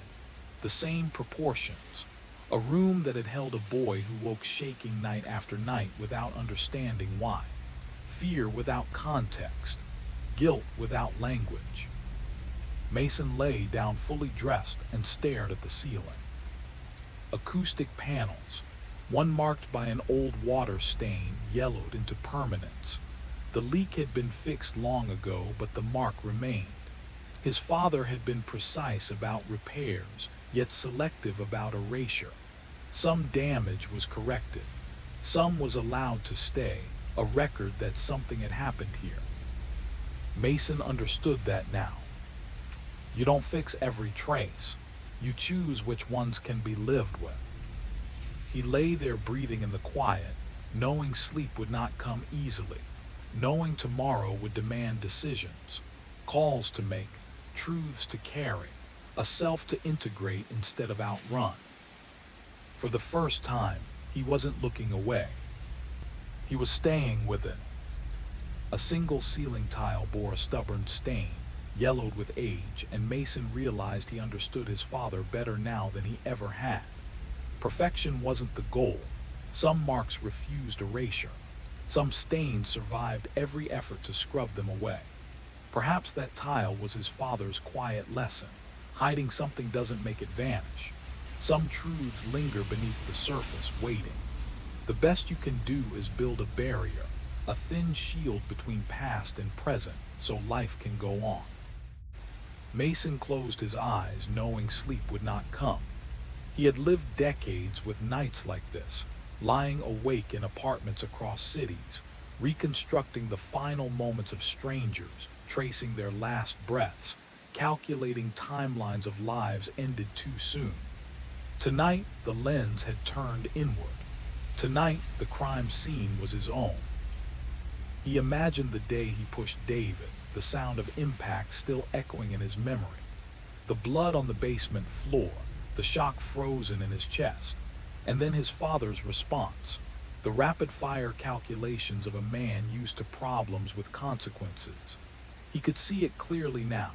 S1: the same proportions. A room that had held a boy who woke shaking night after night without understanding why. Fear without context. Guilt without language. Mason lay down fully dressed and stared at the ceiling. Acoustic panels, one marked by an old water stain, yellowed into permanence. The leak had been fixed long ago, but the mark remained. His father had been precise about repairs, yet selective about erasure. Some damage was corrected. Some was allowed to stay, a record that something had happened here. Mason understood that now. You don't fix every trace. You choose which ones can be lived with. He lay there breathing in the quiet, knowing sleep would not come easily, knowing tomorrow would demand decisions, calls to make, truths to carry, a self to integrate instead of outrun. For the first time, he wasn't looking away. He was staying with it. A single ceiling tile bore a stubborn stain, yellowed with age, and Mason realized he understood his father better now than he ever had. Perfection wasn't the goal. Some marks refused erasure. Some stains survived every effort to scrub them away. Perhaps that tile was his father's quiet lesson. Hiding something doesn't make it vanish. Some truths linger beneath the surface, waiting. The best you can do is build a barrier, a thin shield between past and present, so life can go on. Mason closed his eyes, knowing sleep would not come. He had lived decades with nights like this, lying awake in apartments across cities, reconstructing the final moments of strangers, tracing their last breaths, calculating timelines of lives ended too soon. Tonight, the lens had turned inward. Tonight, the crime scene was his own. He imagined the day he pushed David, the sound of impact still echoing in his memory. The blood on the basement floor, the shock frozen in his chest, and then his father's response, the rapid-fire calculations of a man used to problems with consequences. He could see it clearly now,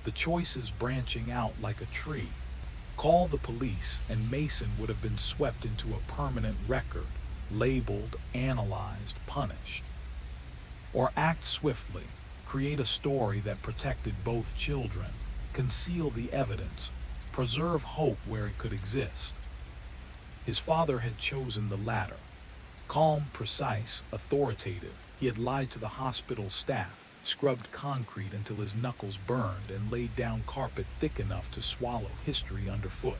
S1: the choices branching out like a tree. Call the police, and Mason would have been swept into a permanent record, labeled, analyzed, punished. Or act swiftly, create a story that protected both children, conceal the evidence, preserve hope where it could exist. His father had chosen the latter. Calm, precise, authoritative, he had lied to the hospital staff, scrubbed concrete until his knuckles burned, and laid down carpet thick enough to swallow history underfoot.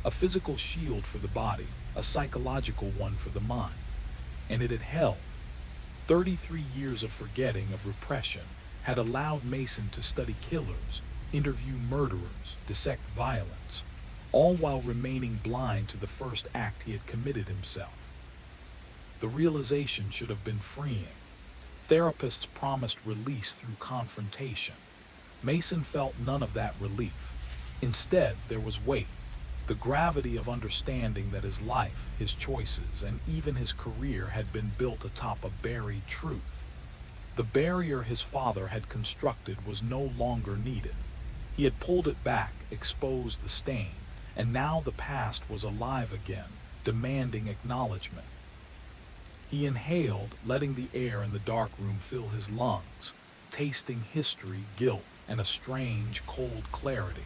S1: A physical shield for the body, a psychological one for the mind, and it had held. 33 years of forgetting, of repression, had allowed Mason to study killers, interview murderers, dissect violence, all while remaining blind to the first act he had committed himself. The realization should have been freeing. Therapists promised release through confrontation. Mason felt none of that relief. Instead, there was weight, the gravity of understanding that his life, his choices, and even his career had been built atop a buried truth. The barrier his father had constructed was no longer needed. He had pulled it back, exposed the stain, and now the past was alive again, demanding acknowledgement. He inhaled, letting the air in the dark room fill his lungs, tasting history, guilt, and a strange, cold clarity.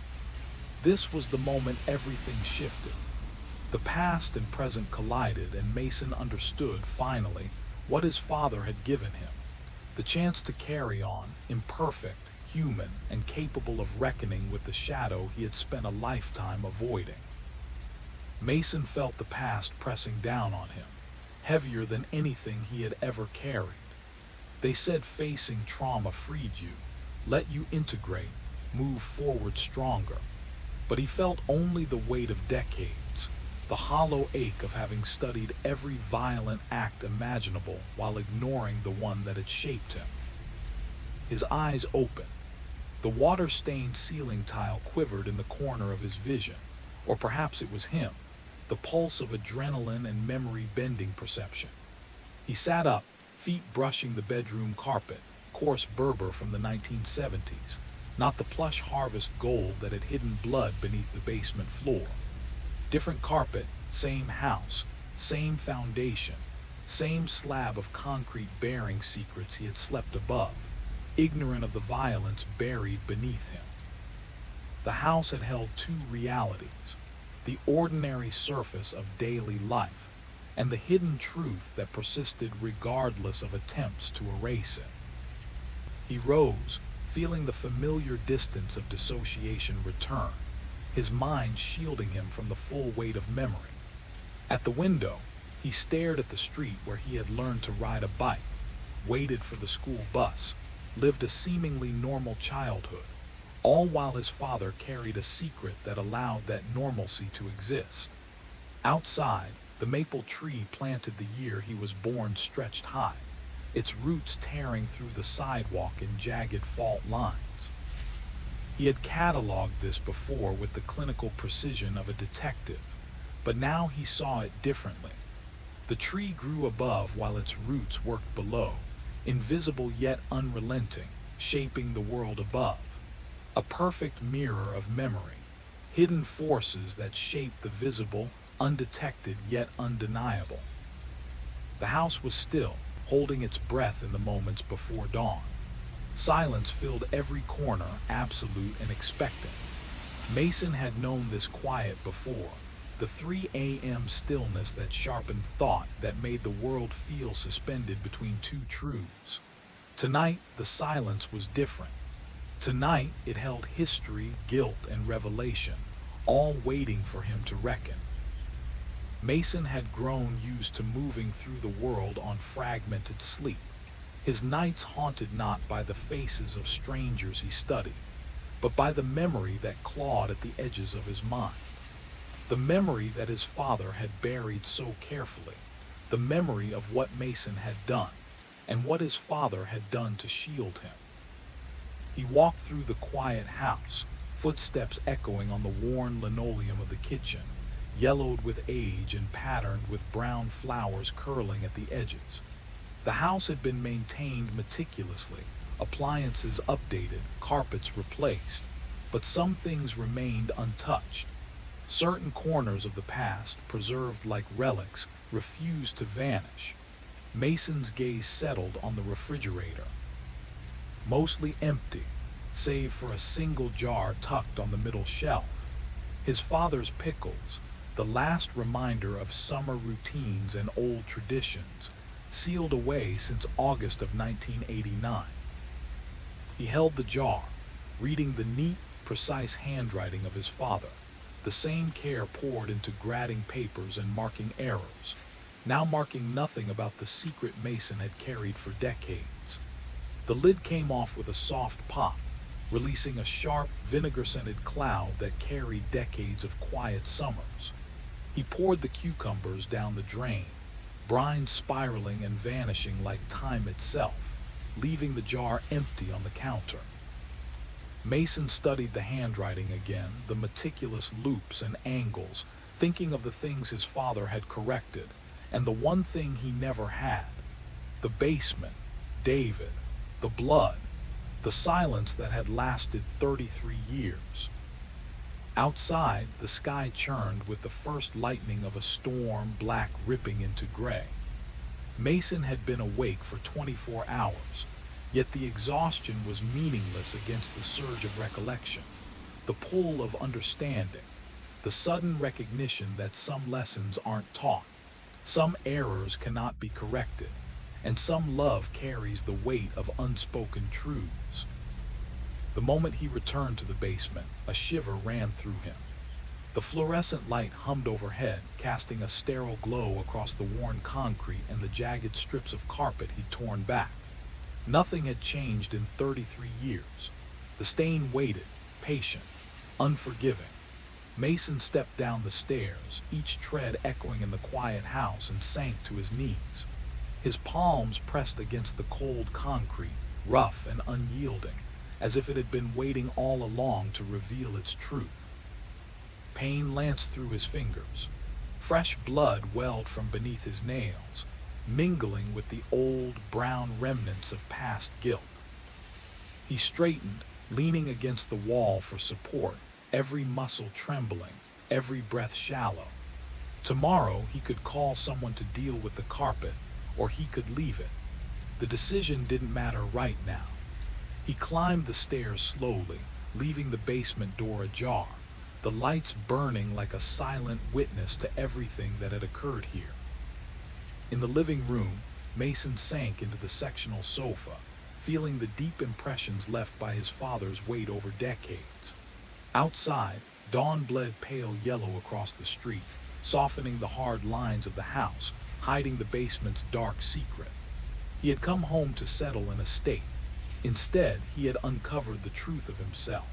S1: This was the moment everything shifted. The past and present collided, and Mason understood, finally, what his father had given him. The chance to carry on, imperfect, human, and capable of reckoning with the shadow he had spent a lifetime avoiding. Mason felt the past pressing down on him, heavier than anything he had ever carried. They said facing trauma freed you, let you integrate, move forward stronger. But he felt only the weight of decades, the hollow ache of having studied every violent act imaginable while ignoring the one that had shaped him. His eyes opened. The water-stained ceiling tile quivered in the corner of his vision, or perhaps it was him, the pulse of adrenaline and memory-bending perception. He sat up, feet brushing the bedroom carpet, coarse Berber from the 1970s, not the plush harvest gold that had hidden blood beneath the basement floor. Different carpet, same house, same foundation, same slab of concrete bearing secrets he had slept above, ignorant of the violence buried beneath him. The house had held two realities, the ordinary surface of daily life, and the hidden truth that persisted regardless of attempts to erase it. He rose, feeling the familiar distance of dissociation return, his mind shielding him from the full weight of memory. At the window, he stared at the street where he had learned to ride a bike, waited for the school bus, lived a seemingly normal childhood, all while his father carried a secret that allowed that normalcy to exist. Outside, the maple tree planted the year he was born stretched high, its roots tearing through the sidewalk in jagged fault lines. He had cataloged this before with the clinical precision of a detective, but now he saw it differently. The tree grew above while its roots worked below, invisible yet unrelenting, shaping the world above. A perfect mirror of memory, hidden forces that shaped the visible, undetected yet undeniable. The house was still, holding its breath in the moments before dawn. Silence filled every corner, absolute and expectant. Mason had known this quiet before, the 3 a.m. stillness that sharpened thought, that made the world feel suspended between two truths. Tonight, the silence was different. Tonight, it held history, guilt, and revelation, all waiting for him to reckon. Mason had grown used to moving through the world on fragmented sleep, his nights haunted not by the faces of strangers he studied, but by the memory that clawed at the edges of his mind. The memory that his father had buried so carefully, the memory of what Mason had done, and what his father had done to shield him. He walked through the quiet house, footsteps echoing on the worn linoleum of the kitchen, yellowed with age and patterned with brown flowers curling at the edges. The house had been maintained meticulously, appliances updated, carpets replaced, but some things remained untouched. Certain corners of the past, preserved like relics, refused to vanish. Mason's gaze settled on the refrigerator, mostly empty, save for a single jar tucked on the middle shelf. His father's pickles, the last reminder of summer routines and old traditions, sealed away since August of 1989. He held the jar, reading the neat, precise handwriting of his father, The same care poured into grading papers and marking errors, now marking nothing about the secret Mason had carried for decades. The lid came off with a soft pop, releasing a sharp, vinegar-scented cloud that carried decades of quiet summers. He poured the cucumbers down the drain, brine spiraling and vanishing like time itself, leaving the jar empty on the counter. Mason studied the handwriting again, the meticulous loops and angles, thinking of the things his father had corrected, and the one thing he never had: the basement, David, the blood, the silence that had lasted 33 years. Outside, the sky churned with the first lightning of a storm, black ripping into gray. Mason had been awake for 24 hours, yet the exhaustion was meaningless against the surge of recollection, the pull of understanding, the sudden recognition that some lessons aren't taught, some errors cannot be corrected, and some love carries the weight of unspoken truths. The moment he returned to the basement, a shiver ran through him. The fluorescent light hummed overhead, casting a sterile glow across the worn concrete and the jagged strips of carpet he'd torn back. Nothing had changed in 33 years. The stain waited, patient, unforgiving. Mason stepped down the stairs, each tread echoing in the quiet house, and sank to his knees. His palms pressed against the cold concrete, rough and unyielding, as if it had been waiting all along to reveal its truth. Pain lanced through his fingers. Fresh blood welled from beneath his nails, mingling with the old, brown remnants of past guilt. He straightened, leaning against the wall for support, every muscle trembling, every breath shallow. Tomorrow he could call someone to deal with the carpet, or he could leave it. The decision didn't matter right now. He climbed the stairs slowly, leaving the basement door ajar, the lights burning like a silent witness to everything that had occurred here. In the living room, Mason sank into the sectional sofa, feeling the deep impressions left by his father's weight over decades. Outside, dawn bled pale yellow across the street, softening the hard lines of the house, hiding the basement's dark secret. He had come home to settle an estate. Instead, he had uncovered the truth of himself.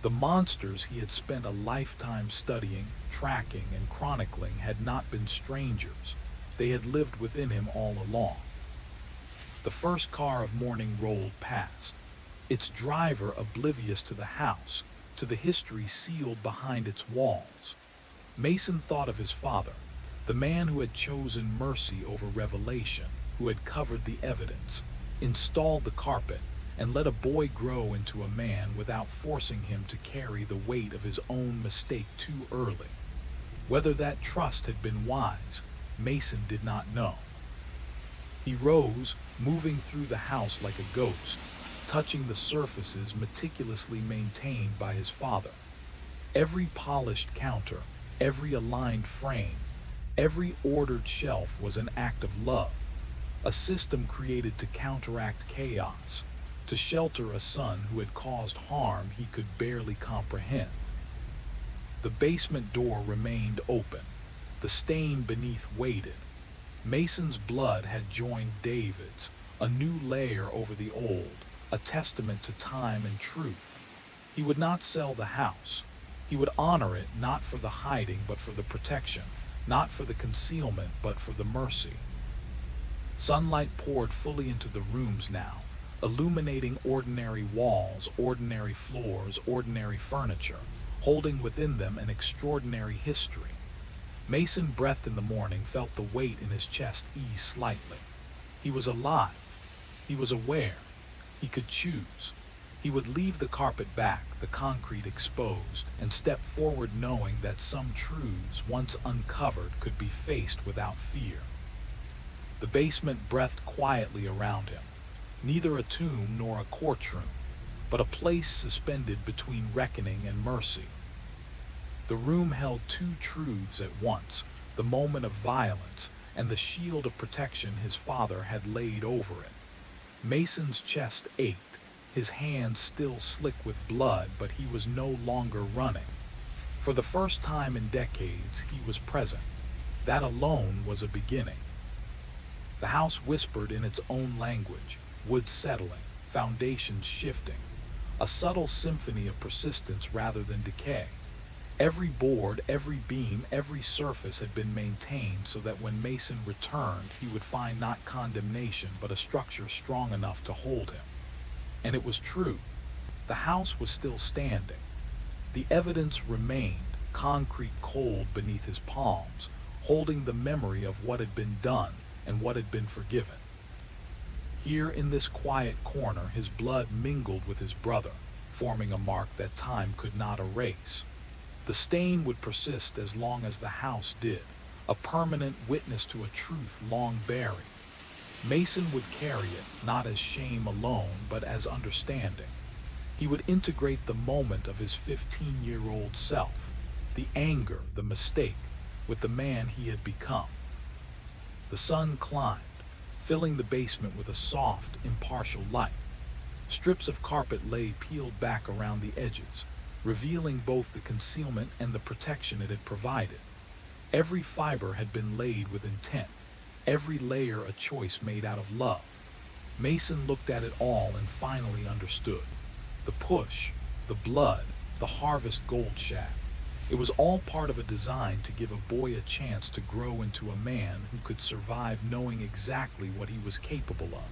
S1: The monsters he had spent a lifetime studying, tracking, and chronicling had not been strangers. They had lived within him all along. The first car of morning rolled past, its driver oblivious to the house, to the history sealed behind its walls. Mason thought of his father, the man who had chosen mercy over revelation, who had covered the evidence, installed the carpet, and let a boy grow into a man without forcing him to carry the weight of his own mistake too early. Whether that trust had been wise, Mason did not know. He rose, moving through the house like a ghost, touching the surfaces meticulously maintained by his father. Every polished counter, every aligned frame, every ordered shelf was an act of love, a system created to counteract chaos, to shelter a son who had caused harm he could barely comprehend. The basement door remained open. The stain beneath waited. Mason's blood had joined David's, a new layer over the old, a testament to time and truth. He would not sell the house. He would honor it not for the hiding but for the protection, not for the concealment but for the mercy. Sunlight poured fully into the rooms now, illuminating ordinary walls, ordinary floors, ordinary furniture, holding within them an extraordinary history. Mason breathed in the morning, felt the weight in his chest ease slightly. He was alive. He was aware. He could choose. He would leave the carpet back, the concrete exposed, and step forward knowing that some truths, once uncovered, could be faced without fear. The basement breathed quietly around him, neither a tomb nor a courtroom, but a place suspended between reckoning and mercy. The room held two truths at once, the moment of violence and the shield of protection his father had laid over it. Mason's chest ached, his hands still slick with blood, but he was no longer running. For the first time in decades, he was present. That alone was a beginning. The house whispered in its own language, wood settling, foundations shifting, a subtle symphony of persistence rather than decay. Every board, every beam, every surface had been maintained so that when Mason returned, he would find not condemnation but a structure strong enough to hold him. And it was true. The house was still standing. The evidence remained, concrete cold beneath his palms, holding the memory of what had been done and what had been forgiven. Here in this quiet corner, his blood mingled with his brother, forming a mark that time could not erase. The stain would persist as long as the house did, a permanent witness to a truth long buried. Mason would carry it, not as shame alone, but as understanding. He would integrate the moment of his 15-year-old self, the anger, the mistake, with the man he had become. The sun climbed, filling the basement with a soft, impartial light. Strips of carpet lay peeled back around the edges, revealing both the concealment and the protection it had provided. Every fiber had been laid with intent, every layer a choice made out of love. Mason looked at it all and finally understood. The push, the blood, the harvest gold shaft. It was all part of a design to give a boy a chance to grow into a man who could survive knowing exactly what he was capable of.